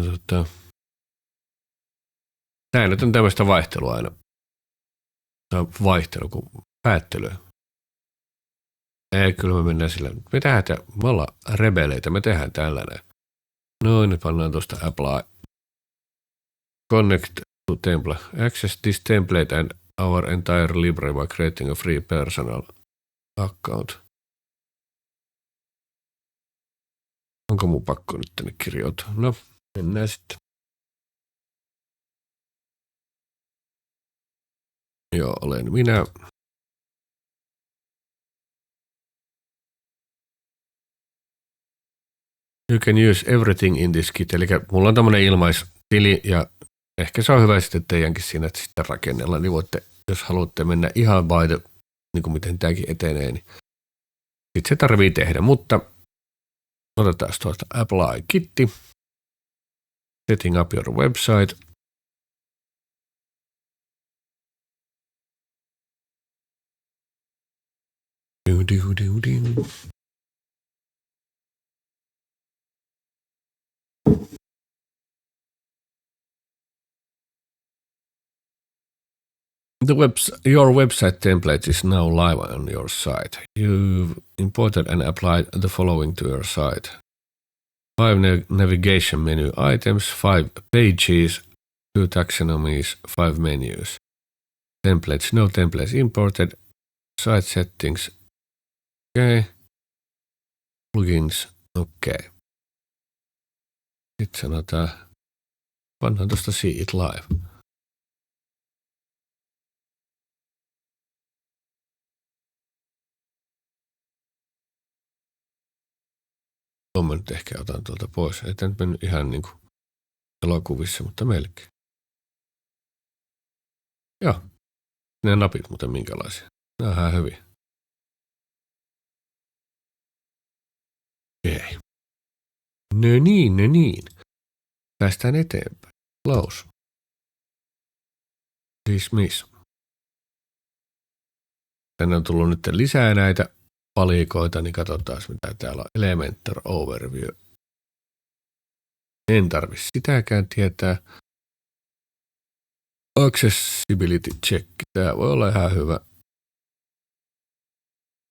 tää nyt on tämmöistä vaihtelua aina. Tää on vaihtelu kuin päättelyä. Ei, kyllä me mennään sillä. Me ollaan rebeleitä, me tehdään tällainen. No, nyt pannaan tuosta apply. Connect to template. Access this template and our entire library by creating a free personal account. Onko mun pakko nyt tänne kirjoittaa? No, mennään sitten. Joo, olen minä. You can use everything in this kit. Eli mulla on tämmönen ilmaistili ja ehkä se on hyvä sitten teidänkin siinä, että sitten rakennella. Niin voitte, jos haluatte mennä ihan by the, niin kuin miten tämäkin etenee, niin sitten se tarvii tehdä. Mutta otetaan tuosta apply kitti. Setting up your website. Your website template is now live on your site. You've imported and applied the following to your site. 5 navigation menu items, 5 pages, 2 taxonomies, 5 menus. Templates, no templates imported. Site settings, okay. Plugins, okay. Sitten sanotaan, pannaan tuosta see it live. Mä nyt ehkä otan tuolta pois. Ei tämä nyt mennyt ihan niin kuin elokuvissa, mutta melkein. Joo. Ne napit muuten minkälaisia. Ne on ihan hyviä. Okei. No niin. Päästään eteenpäin. Close. Dismiss. Tänne on tullut nyt lisää näitä palikoita, niin katsotaan mitä täällä on. Elementor Overview. En tarvitse sitäkään tietää. Accessibility Check. Tämä voi olla ihan hyvä.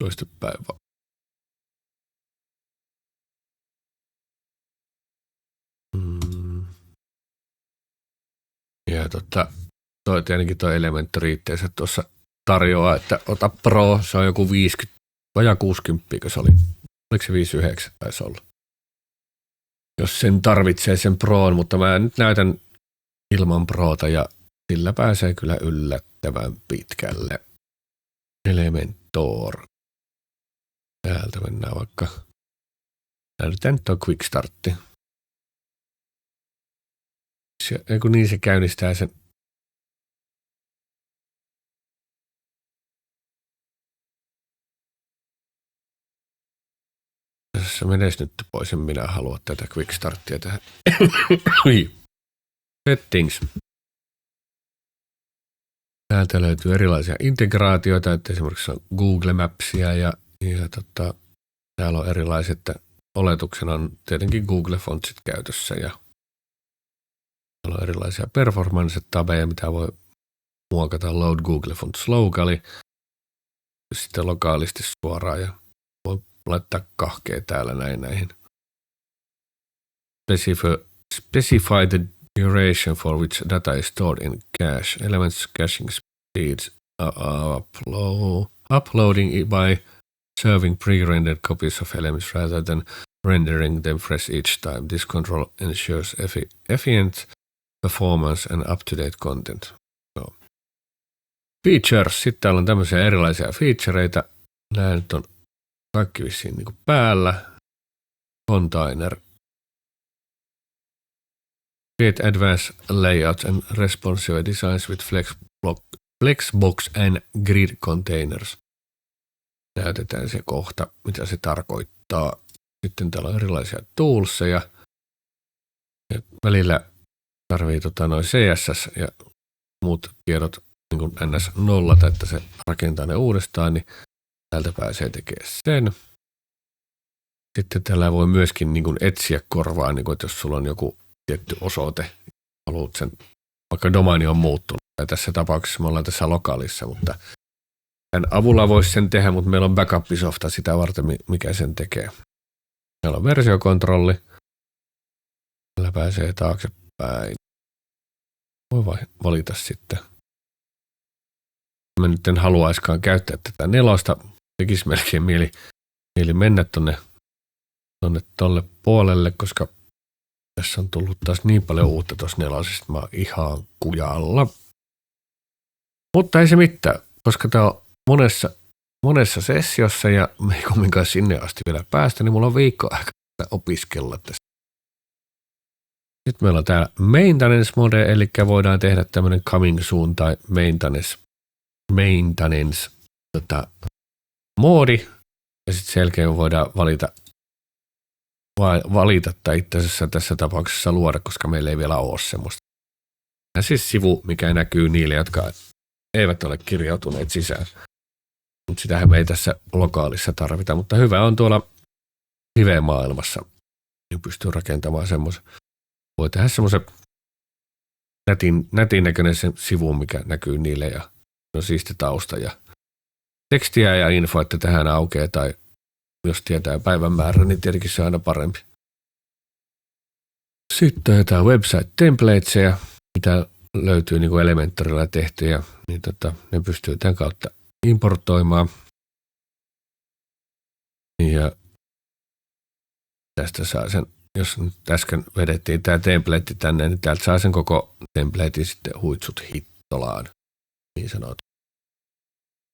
Toistepäin vaan. Ja tietenkin toi Elementor itteensä tuossa tarjoaa, että ota Pro, se on joku 50, vajaa 60, kun se oli. Oliko se 59 taisi olla? Jos sen tarvitsee sen Proon, mutta mä nyt näytän ilman Proota ja sillä pääsee kyllä yllättävän pitkälle. Elementor. Täältä mennään vaikka. Näytetään nyt on Quick Startti. Kun niin se käynnistää sen. Tässä menes nyt pois, en minä halua tätä Quick Starttia tähän. Settings. Täältä löytyy erilaisia integraatioita, että esimerkiksi on Google Mapsia ja täällä on erilaiset, oletuksena on tietenkin Google Fontsit käytössä ja täällä on erilaisia performance-tabeja, mitä voi muokata load Google Fonts locally, sitten lokaalisti suoraan ja voi laittaa kahkea täällä näihin. Specify the duration for which data is stored in cache. Elements caching speeds upload. uploading by serving pre-rendered copies of elements rather than rendering them fresh each time. This control ensures efficient performance and up-to-date content. No. Features. Sitten täällä on tämmöisiä erilaisia featureita. Nämä nyt on kaikki vissiin niin kuin päällä. Container. Create advanced layouts and responsive designs with Flexbox and grid containers. Näytetään se kohta, mitä se tarkoittaa. Sitten täällä on erilaisia toolseja. Ja välillä tarvii noin CSS ja muut tiedot niin kuin ns. Nollata, että se rakentaa ne uudestaan, niin täältä pääsee tekemään sen. Sitten täällä voi myöskin niin kuin etsiä korvaa, niin kuin, että jos sulla on joku tietty osoite, haluat sen, vaikka domaini on muuttunut. Ja tässä tapauksessa me ollaan tässä lokaalissa, mutta tämän avulla voisi sen tehdä, mutta meillä on backup-softa sitä varten, mikä sen tekee. Meillä on versiokontrolli. Täällä pääsee taaksepäin. Voi valita sitten. Mä nyt en haluaiskaan käyttää tätä 4. Tekisi melkein mieli mennä tolle puolelle, koska tässä on tullut taas niin paljon uutta tuossa 4. Mä oon ihan kujalla. Mutta ei se mitään, koska tää on monessa sessiossa ja me ei kumminkaan sinne asti vielä päästä, niin mulla on viikko aikaa opiskella tästä. Sitten meillä on täällä maintenance mode, eli voidaan tehdä tämmöinen coming soon tai maintenance moodi. Ja sitten selkeä voidaan valita tai itse asiassa tässä tapauksessa luoda, koska meillä ei vielä ole semmoista. Ja siis sivu, mikä näkyy niille, jotka eivät ole kirjautuneet sisään. Mutta sitähän me ei tässä lokaalissa tarvita, mutta hyvä on tuolla live-maailmassa, niin pystyy rakentamaan semmoisen. Voi tehdä semmoisen nätin näköinen sivu, mikä näkyy niille ja on siisti tausta ja tekstiä ja info, että tähän aukeaa tai jos tietää päivän määrän, niin tietenkin se on aina parempi. Sitten jotain website templatesia, mitä löytyy niin kuin Elementorilla tehtyjä, niin ne pystyy tämän kautta importoimaan. Ja tästä saa sen, jos nyt äsken vedettiin tämä template tänne, niin täältä saa sen koko templatein sitten huitsut hittolaan, niin sanot.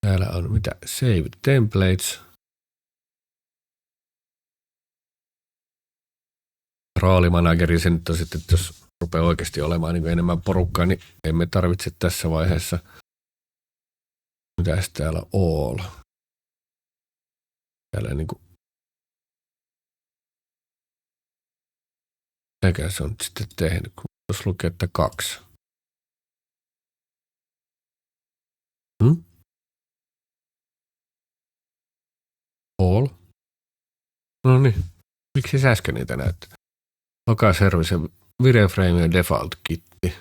Täällä on mitä? Save templates. Roolimanageri, se nyt on sitten, että jos rupeaa oikeasti olemaan niin enemmän porukkaa, niin emme tarvitse tässä vaiheessa. Mitäs täällä all? Täällä niin kuin mikä se on sitten tehnyt, kun tuossa lukee, että 2. All. No niin. Miksi sä äsken niitä näyttää? Local Service Wireframe ja Default Kitti,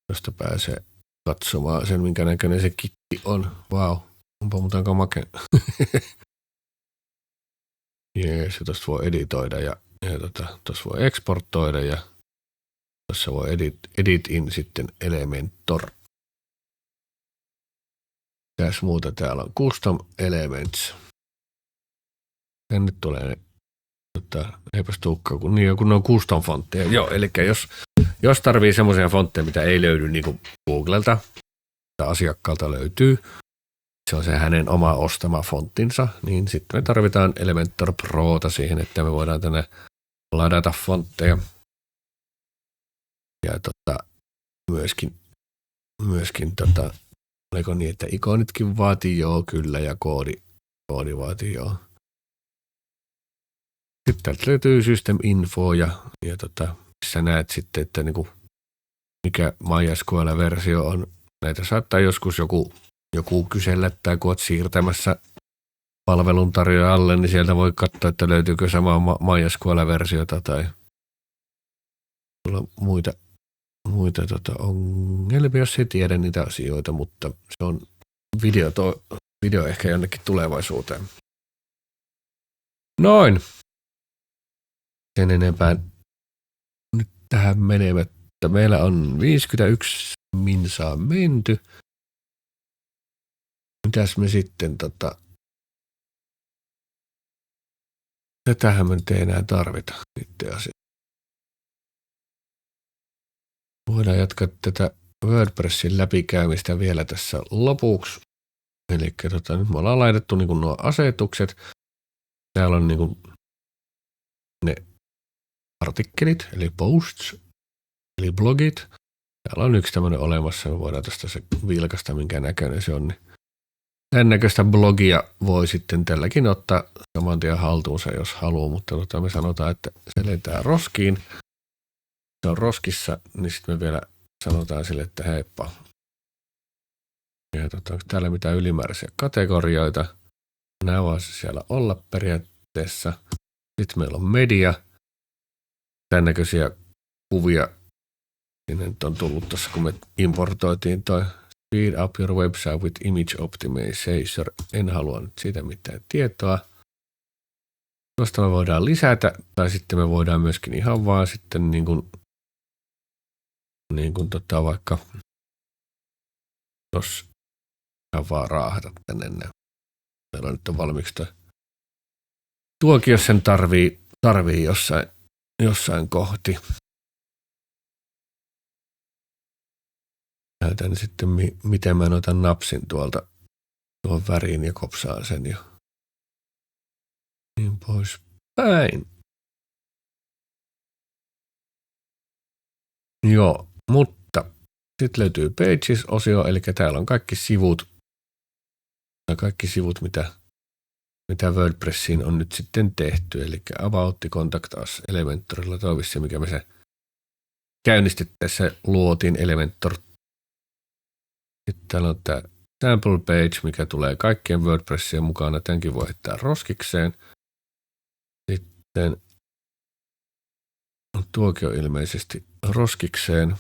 josta pääsee katsomaan sen, minkä näköinen se kitti on. Vau, onpa muuta aika makea. Jees, ja tuosta voi editoida ja tuossa voi exportoida ja tuossa voi edit in sitten Elementor. Tässä muuta täällä on Custom Elements. Tänne tulee eipäs tuukkaa, kun ne on custom fontteja. Joo, eli jos tarvii semmoisia fontteja, mitä ei löydy niin kuin Googlelta, tai asiakkaalta löytyy, se on se hänen oma ostama fonttinsa, niin sitten me tarvitaan Elementor Prota siihen, että me voidaan tänne ladata fontteja. Ja myöskin oliko niin, että ikonitkin vaatii joo, kyllä, ja koodi vaatii joo. Sitten täältä löytyy System Info ja missä näet sitten, että niinku, mikä MySQL-versio on. Näitä saattaa joskus joku kysellä tai kun olet siirtämässä palveluntarjoajalle, niin sieltä voi katsoa, että löytyykö samaa MySQL-versiota tai muita ongelmia, jos ei tiedä niitä asioita, mutta se on video ehkä jonnekin tulevaisuuteen. Noin. Sen enempää nyt tähän menemättä. Meillä on 51 minsaa menty. mitäs me sitten tätähän me nyt ei enää tarvita itse asiassa. Voidaan jatkaa tätä WordPressin läpikäymistä vielä tässä lopuksi. Eli nyt me ollaan laitettu niin kuin nuo asetukset. Täällä on niin kuin ne artikkelit, eli posts, eli blogit. Täällä on yksi tämmöinen olemassa. Me voidaan tästä se vilkasta, minkä näköinen se on. Niin tämän näköistä blogia voi sitten tälläkin ottaa saman tien haltuunsa, jos haluaa, mutta me sanotaan, että se lentää roskiin. Se on roskissa, niin sitten me vielä sanotaan sille, että heippa. Ja onko täällä mitään ylimääräisiä kategorioita? Nämä voisi siellä olla periaatteessa. Sitten meillä on media. Tämän näköisiä kuvia. Sinne nyt on tullut tuossa, kun me importoitiin toi Speed up your website with image optimization. En halua nyt siitä mitään tietoa. Tuosta me voidaan lisätä, tai sitten me voidaan myöskin ihan vaan sitten niin kuin vaikka tuossa ihan vaan raahata tänne. Meillä on nyt valmiiksi tuokin, jos sen tarvii jossain kohti. Näytän sitten, miten mä otan napsin tuolta tuohon väriin ja kopsaan sen jo. Niin pois päin. Joo, mutta sitten löytyy Pages-osio, eli täällä on kaikki sivut, mitä WordPressiin on nyt sitten tehty, eli About, Contact Us, Elementorilla, toivissi, mikä me se käynnistettäessä luotiin Elementor. Sitten täällä on tämä sample page, mikä tulee kaikkien WordPressien mukana. Tämänkin voi heittää roskikseen. Sitten tuokin on ilmeisesti roskikseen.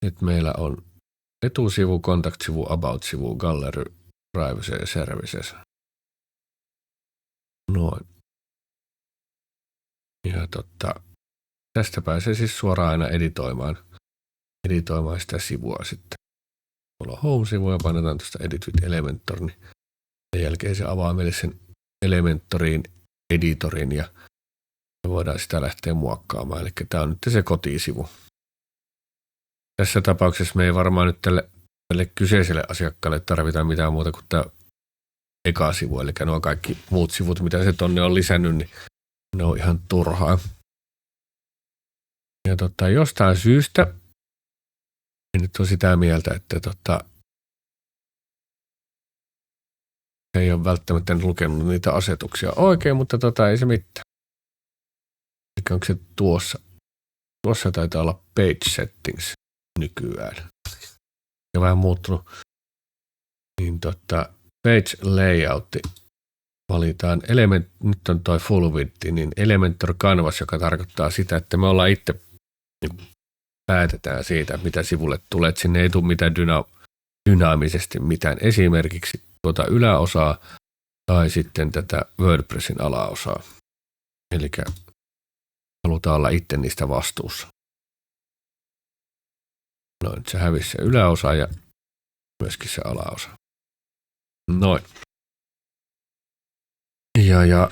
Sitten meillä on etusivu, contact-sivu, about-sivu, gallery, privacy ja services. Noin. Ja tästä pääsee siis suoraan aina editoimaan sitä sivua sitten. Tuolla on home-sivu ja painetaan tuosta Edit with Elementor, niin sen jälkeen se avaa meille sen Elementoriin editorin ja me voidaan sitä lähteä muokkaamaan. Eli tämä on nyt se kotisivu. Tässä tapauksessa me ei varmaan nyt tälle kyseiselle asiakkaalle tarvita mitään muuta kuin tämä eka sivu. Eli nuo kaikki muut sivut, mitä se tonne on lisännyt, niin ne on ihan turhaa. Ja jostain syystä nyt on sitä mieltä, että ei ole välttämättä lukenut niitä asetuksia oikein, mutta ei se mitään. Eli onko se tuossa? Tuossa taitaa olla page settings nykyään. Ja vähän muuttunut. Niin page layout valitaan nyt on toi full width, niin Elementor Canvas, joka tarkoittaa sitä, että me ollaan itse päätetään siitä, mitä sivulle tulee, että sinne ei tule mitään dynaamisesti mitään, esimerkiksi tuota yläosaa tai sitten tätä WordPressin alaosaa. Eli halutaan olla itse niistä vastuussa. No nyt se hävisi se yläosa ja myöskin se alaosa. Noin. Ja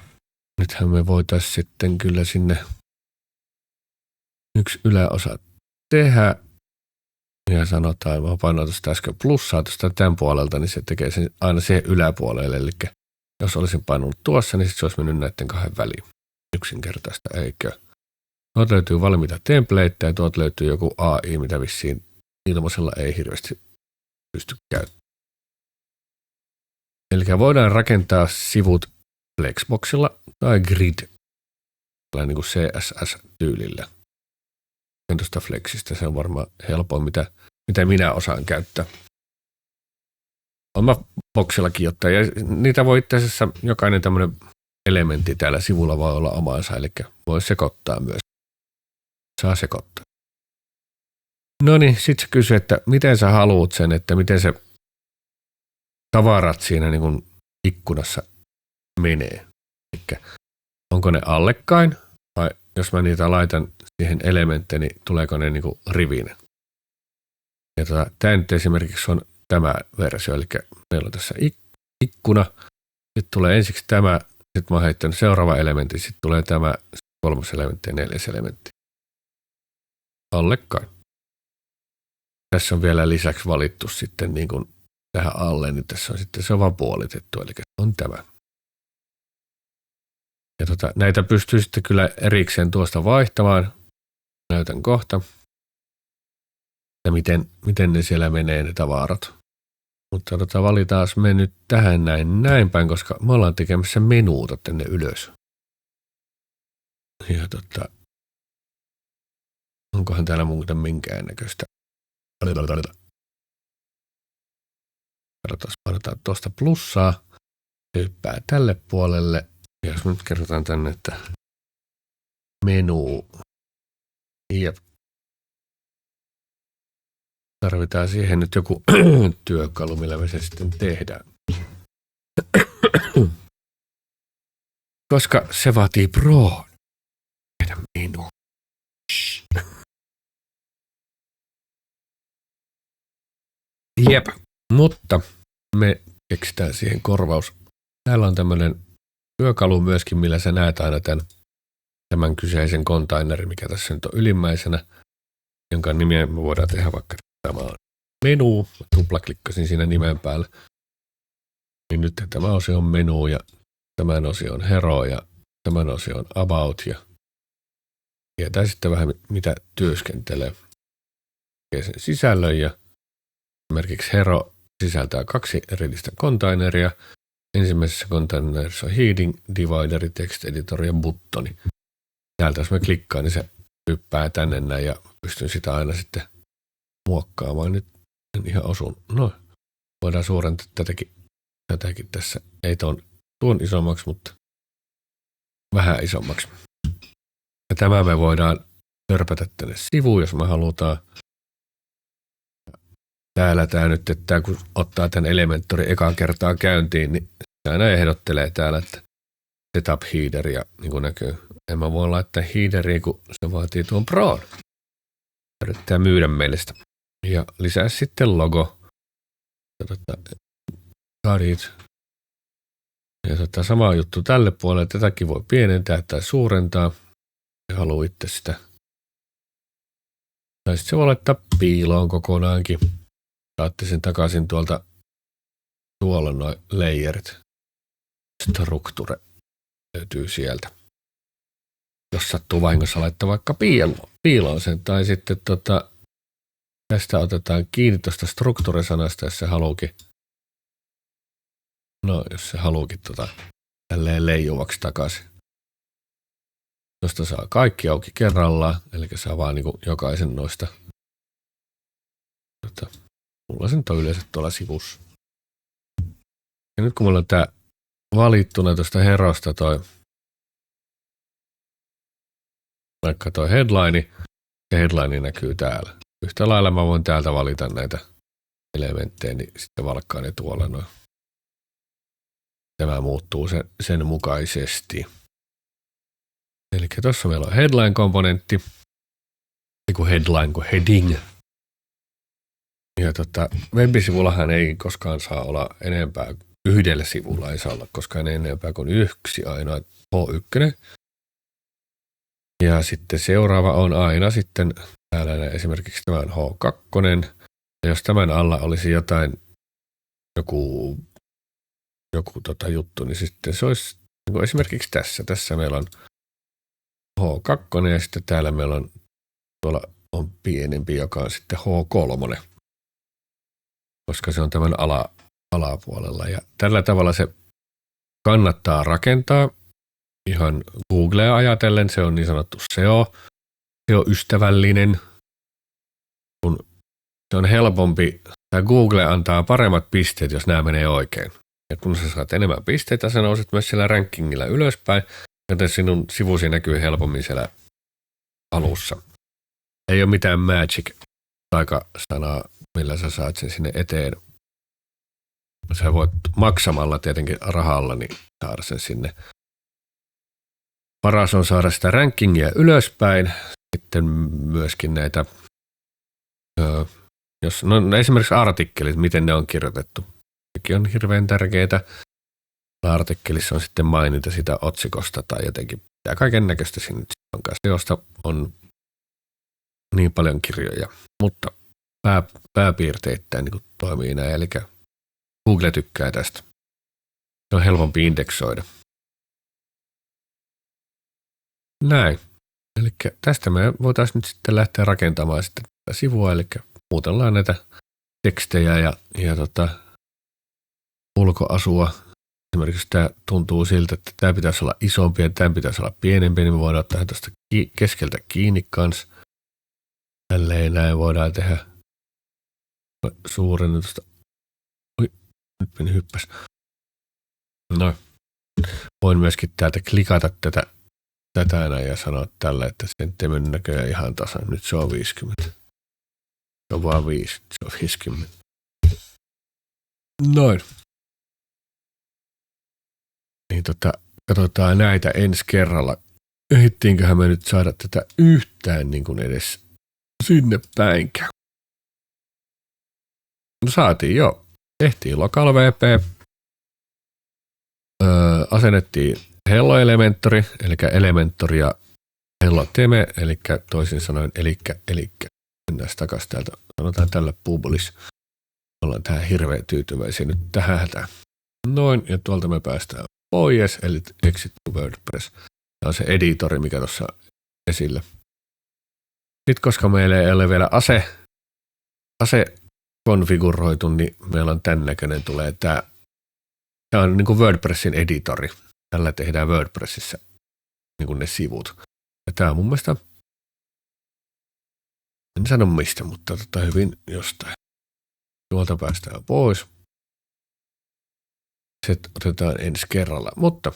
nythän me voitaisiin sitten kyllä sinne yksi yläosa tehdä. Ja sanotaan, mä painoin tuosta äsken plussaa tuosta tämän puolelta, niin se tekee sen aina siihen yläpuolelle. Eli jos olisin painunut tuossa, niin se olisi mennyt näiden kahden väliin. Yksinkertaista, eikö? Tuolta löytyy valmiita templateja ja tuolta löytyy joku AI, mitä vissiin ilmaisella ei hirveästi pysty käyttämään. Eli voidaan rakentaa sivut Flexboxilla tai Grid, niin kuin CSS-tyylillä. Tuosta Flexistä se on varmaan helpoin, mitä minä osaan käyttää. Oma boxillakin ottaa, ja niitä voi itse asiassa jokainen tämmöinen elementti täällä sivulla voi olla omansa, eli voi sekoittaa myös. Saa sekoittaa. No niin, sit se kysyy, että miten sä haluut sen, että miten se tavarat siinä niin kuin ikkunassa menee. Eli onko ne allekkain, vai jos mä niitä laitan siihen elementteihin, niin tuleeko ne niin kuin rivinä. Ja tämä nyt esimerkiksi on tämä versio, eli meillä on tässä ikkuna, sitten tulee ensiksi tämä, sitten mä oon heittänyt seuraava elementti, sitten tulee tämä 3. elementti ja 4. elementti. Allekkain. Tässä on vielä lisäksi valittu sitten niin kuin tähän alle, niin tässä on sitten se on vaan puolitettu, eli se on tämä. Ja näitä pystyy sitten kyllä erikseen tuosta vaihtamaan. Näytän kohta, että miten ne siellä menee ne tavarat. Mutta valitaan me nyt tähän näin päin, koska me ollaan tekemässä menuuta tänne ylös. Ja onkohan täällä muuten minkäännäköistä. Painetaan tuosta plussaa, hyppää tälle puolelle. Ja jos nyt kerrotaan tänne, että menu. Jep. Tarvitaan siihen nyt joku työkalu, millä me se sitten tehdään. Koska se vaatii Pro. Tehdä menu. Jep, mutta me keksitään siihen korvaus. Täällä on tämmöinen työkalu myöskin, millä sä näet aina tämän kyseisen containerin, mikä tässä nyt on ylimmäisenä, jonka nimiä me voidaan tehdä vaikka tämä on menu. Tuplaklikkasin siinä nimen päälle. Niin nyt tämä osio on menu ja tämän osio on hero ja tämän osio on about ja tietää sitten vähän mitä työskentelee. Sen sisällön ja esimerkiksi hero sisältää 2 erillistä containeria. Ensimmäisessä containerissa on heading, divideri, text editor ja buttoni. Täältä jos mä klikkaan, niin se hyppää tänne näin ja pystyn sitä aina sitten muokkaamaan. Nyt en ihan osun. No, voidaan suurentaa tätäkin tässä. Ei tuon isommaksi, mutta vähän isommaksi. Ja tämä me voidaan törpätä tänne sivuun, jos me halutaan. Täällä tämä nyt, että kun ottaa tämän Elementorin ekaan kertaa käyntiin, niin se aina ehdottelee täällä, että setup header ja niin kuin näkyy. En mä voi laittaa headeriin, kun se vaatii tuon Proon. Yrittää myydä meille sitä. Ja lisää sitten logo. Cardit. Ja sama juttu tälle puolelle. Tätäkin voi pienentää tai suurentaa. Ja haluaa itse sitä. Tai sitten se voi laittaa piiloon kokonaankin. Saatte sen takaisin tuolla noin layerit. Strukture löytyy sieltä. Jos sattuu vahingossa laittaa vaikka piiloon sen. Tai sitten tästä otetaan kiinni tuosta strukture-sanasta, jos se haluukin. No, jos se haluukin tälleen leijuvaksi takaisin. Tuosta saa kaikki auki kerrallaan, eli saa vaan niin jokaisen noista. Mulla se nyt on yleensä tuolla sivussa. Ja nyt kun mulla on tää valittuna tuosta herosta vaikka toi headline, ja headline näkyy täällä. Yhtä lailla mä voin täältä valita näitä elementtejä, niin sitten valkkaan ne tuolla noin. Tämä muuttuu sen mukaisesti. Eli tuossa meillä on headline-komponentti. Ei kun headline, kuin heading. Ja web-sivullahan ei koskaan saa olla enempää, yhdellä sivulla ei saa olla koskaan enempää kuin yksi ainoa H1. Ja sitten seuraava on aina sitten täällä esimerkiksi tämän H2. Ja jos tämän alla olisi joku juttu, niin sitten se olisi niin esimerkiksi tässä meillä on H2 ja sitten täällä meillä on tuolla on pienempi, joka on sitten H3, koska se on tämän alapuolella. Ja tällä tavalla se kannattaa rakentaa ihan Googlea ajatellen. Se on niin sanottu SEO-ystävällinen, kun se on helpompi, tai Google antaa paremmat pisteet, jos nämä menee oikein. Ja kun sä saat enemmän pisteitä, sä nouset myös siellä rankingilla ylöspäin, joten sinun sivusi näkyy helpommin siellä alussa. Ei ole mitään magic-taikasanaa, millä sä saat sen sinne eteen. Sä voit maksamalla tietenkin rahalla niin saada sen sinne. Paras on saada sitä rankingia ylöspäin. Sitten myöskin näitä No esimerkiksi artikkelit, miten ne on kirjoitettu. Sekin on hirveän tärkeää. Artikkelissa on sitten mainita sitä otsikosta tai jotenkin kaiken näköistä sinne on kanssa, josta on niin paljon kirjoja, mutta pääpiirteittäin niin toimii näin, eli Google tykkää tästä. Se on helpompi indeksoida. Näin. Eli tästä me voitaisiin nyt sitten lähteä rakentamaan sitten tätä sivua, eli muutellaan näitä tekstejä ja ulkoasua. Esimerkiksi tämä tuntuu siltä, että tämä pitäisi olla isompi ja tämä pitäisi olla pienempi, niin me voidaan ottaa tuosta keskeltä kiinni kanssa. Tälleen näin voidaan tehdä suurennusta. Oi, nyt meni hyppäs. No, voin myöskin täältä klikata tätä näin ja sanoa tällä, että se ei mennyt näköjään ihan tasan. Nyt se on 50. Se on vaan 5, se on 50. Noin. Niin katsotaan näitä ensi kerralla. Ehittiinköhän me nyt saada tätä yhtään niin kuin edes sinne päinkään. No saatiin jo. Tehtiin local VP. Asennettiin Hello Elementori, eli Elementori ja Hello Theme, eli toisin sanoen elikkä. Mennään takaisin täältä. Sanotaan tällä Publish. Ollaan tähän hirveän tyytyväisiä nyt tähän hätään. Noin, ja tuolta me päästään pois, eli Exit to WordPress. Tämä on se editori, mikä tuossa esillä. Sitten koska meillä ei ole vielä ase konfiguroitu, niin meillä on tämän näköinen tulee tämä. Tämä on niin kuin WordPressin editori. Tällä tehdään WordPressissä niin kuin ne sivut. Ja tämä on mun mielestä, en sano mistä, mutta hyvin jostain. Tuolta päästään pois. Se otetaan ensi kerralla. Mutta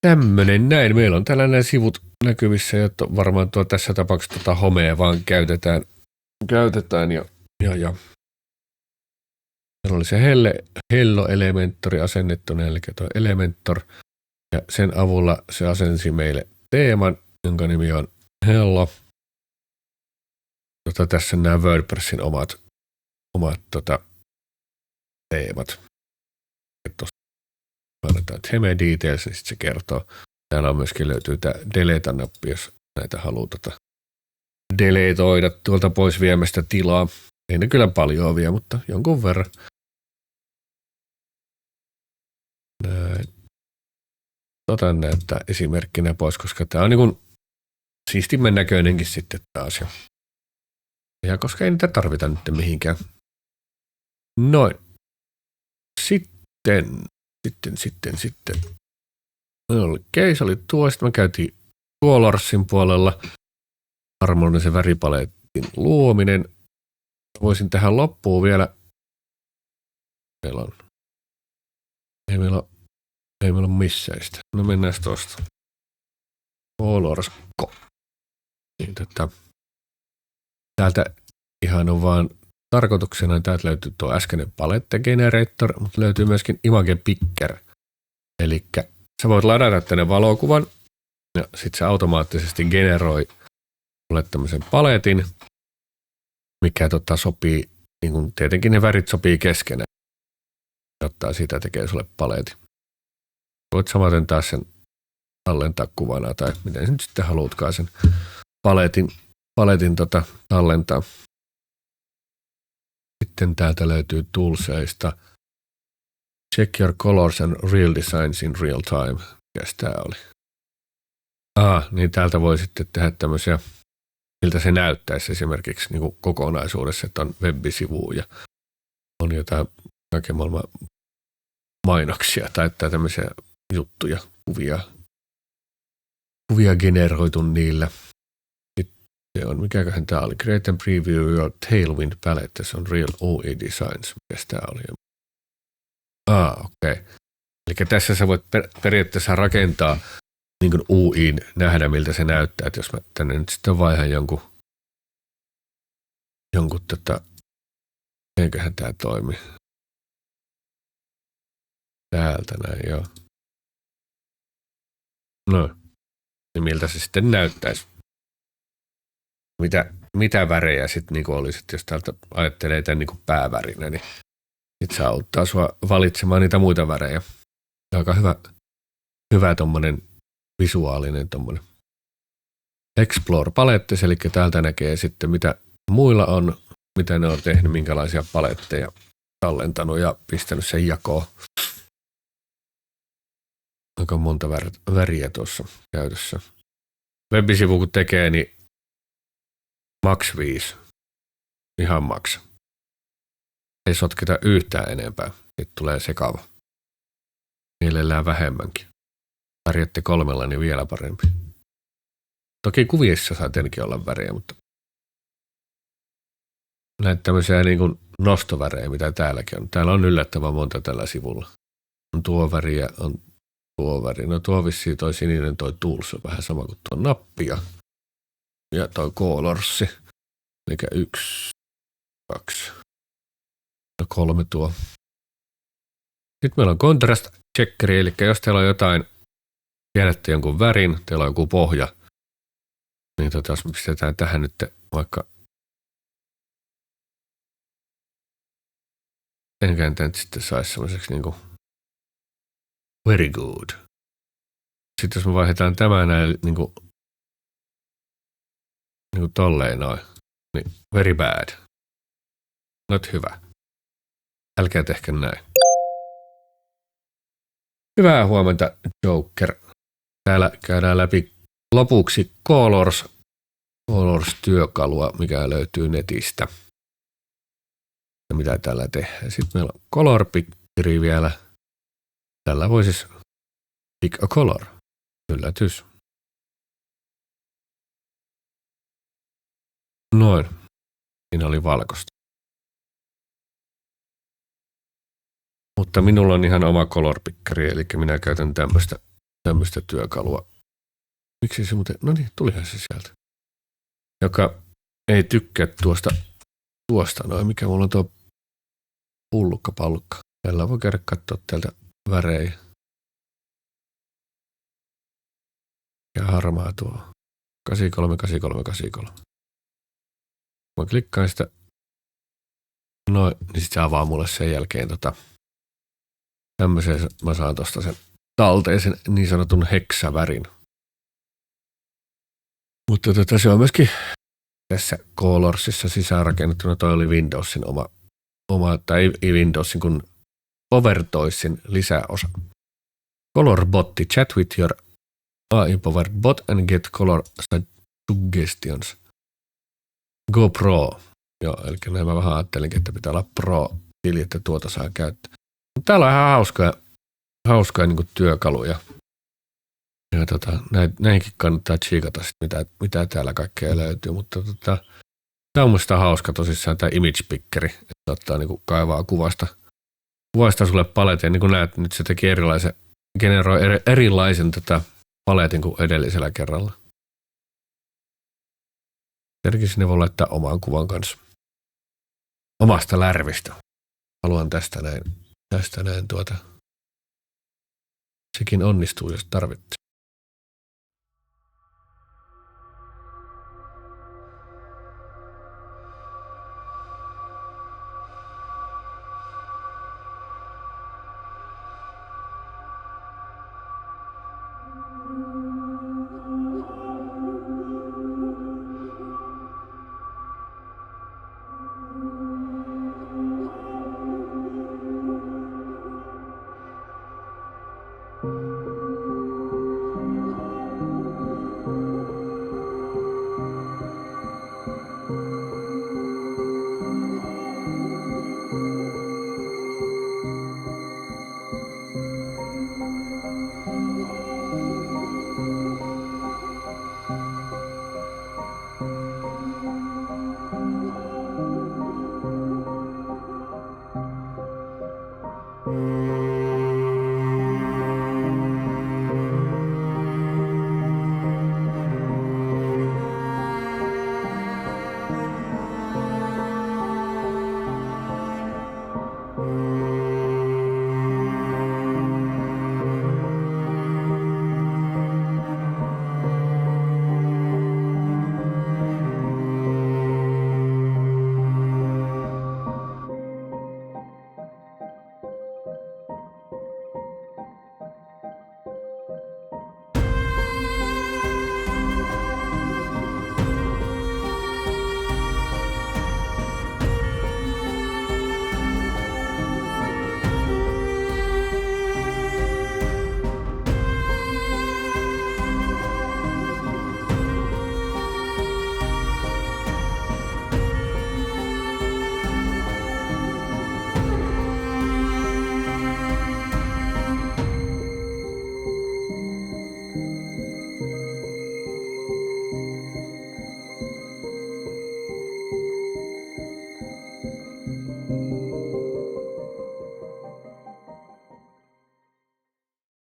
tämmöinen näin. Meillä on tällainen sivut näkyvissä, jotta varmaan tässä tapauksessa homea vaan käytetään ja meillä oli se Hello Elementori asennettuna, eli tuo Elementor, ja sen avulla se asensi meille teeman, jonka nimi on Hello. Tässä on nämä WordPressin omat teemat. Tuossa annetaan Theme Details, niin sitten se kertoo. Täällä on myöskin löytyy tämä Delete-nappi, jos näitä haluaa deletoida tuolta pois viemästä tilaa. Ei ne kyllä paljon vie, mutta jonkun verran. Näin. Otan näyttää esimerkkinä pois, koska tämä on niin kuin siistimmän näköinenkin sitten tämä asia. Ja koska ei niitä tarvita nyt mihinkään. Noin. Sitten. Se oli tuo. Sitten me käytiin Colorsin puolella. Harmonisen väripaletin luominen. Voisin tähän loppuun vielä. Ei meillä ole missään sitä. No mennään tuosta. Colorsko. Niin, täältä ihan on vaan tarkoituksena, täältä löytyy tuo äskeinen palette generator, mutta löytyy myöskin image picker. Eli sä voit ladata tänne valokuvan ja sitten se automaattisesti generoi sulle tämmöisen paletin, mikä sopii, niin kun tietenkin ne värit sopii keskenään. Ottaa sitä, tekee sulle paletin. Voit samaten taas sen tallentaa kuvana tai miten sä nyt sitten haluutkaan sen paletin tallentaa. Sitten täältä löytyy toolseista Check your colors and real designs in real time. Mikäs tää oli? Niin täältä voi sitten tehdä tämmöisiä, miltä se näyttäisi esimerkiksi niin kuin kokonaisuudessa, että on web-sivu ja on jotain kaiken maailman mainoksia tai tämmöisiä juttuja, kuvia generoitu niillä. Se on, mikäköhän tämä oli? Create and preview your Tailwind palette. Se on Real UI Designs. Mikäs tämä oli? Okei. Eli tässä sä voit periaatteessa rakentaa niin kuin UIin, nähdä miltä se näyttää. Että jos mä tänne nyt sitten vaihan jonkun eiköhän tämä toimi. Täältä näin, joo. No, niin miltä se sitten näyttäisi? mitä värejä sitten niinku olisi, jos täältä ajattelee tämän niinku päävärinä, niin sitten se auttaa sua valitsemaan niitä muita värejä. Aika hyvä tommonen visuaalinen tommonen Explore palettis, eli täältä näkee sitten mitä muilla on, mitä ne on tehnyt, minkälaisia paletteja tallentanut ja pistänyt sen jakoon. Aika monta väriä tuossa käytössä. Web-sivu kun tekee, niin maks 5. Ihan maks. Ei sotketa yhtään enempää. Sitten tulee sekava. Mielellään vähemmänkin. Pärjätte 3, niin vielä parempi. Toki kuvissa saa tietenkin olla värejä, mutta näitä tämmöisiä niin kuin nostovärejä, mitä täälläkin on. Täällä on yllättävän monta tällä sivulla. On tuo väri ja on tuo väri. No tuo vissiin toi sininen, toi tools on vähän sama kuin tuo nappi ja toi colorsi. Eli 1, 2, 3 tuo. Sitten meillä on contrast checkeri, eli jos teillä on jotain, tiedätte jonkun värin, teillä on joku pohja, niin jos me pistetään tähän nyt vaikka, enkään tämän sitten saisi semmoiseksi niin kuin very good. Sitten jos me vaihdetaan tämä näin niin kuin tolleen noin, niin very bad. Not hyvä. Älkää tehkö näin. Hyvää huomenta, Joker. Täällä käydään läpi lopuksi Colors-työkalua, mikä löytyy netistä. Ja mitä täällä tehdään. Sitten meillä on Color Pickeri vielä. Tällä voi siis pick a color. Yllätys. Noin. Siinä oli valkoista. Mutta minulla on ihan oma color pickeri, eli minä käytän tämmöistä työkalua. Miksi se muuten, no niin, tulihan se sieltä. Joka ei tykkää tuosta noin, mikä mulla on tuo pullukka. Tällä voi käydä katsoa täältä värejä. Ja harmaa tuo 83. Mä klikkaan sitä. Noin, niin sit se avaa mulle sen jälkeen tämmöisen, mä saan tosta sen talteisen niin sanotun heksavärin. Mutta se on myöskin tässä Colorsissa sisäänrakennettuna, toi oli Windowsin oma tai ei Windowsin, kun PowerToysin lisäosa. Color botti, chat with your AI-powered bot and get color suggestions. Go Pro. Joo, eli näin mä vähän ajattelinkin, että pitää olla Pro-tili, että tuota saa käyttää. Mutta täällä on ihan hauskoja niin kuin työkaluja. Ja näinkin kannattaa tsiikata, mitä täällä kaikkea löytyy. Mutta tämä on musta hauska tosissaan tämä image pickeri, että ottaa niin kuin kaivaa kuvasta sulle paletin. Niin kuin näet, nyt se teki generoi erilaisen paletin kuin edellisellä kerralla. Tietenkin sinne voi laittaa oman kuvan kanssa. Omasta lärvistä. Haluan tästä näin. Sekin onnistuu, jos tarvitsee.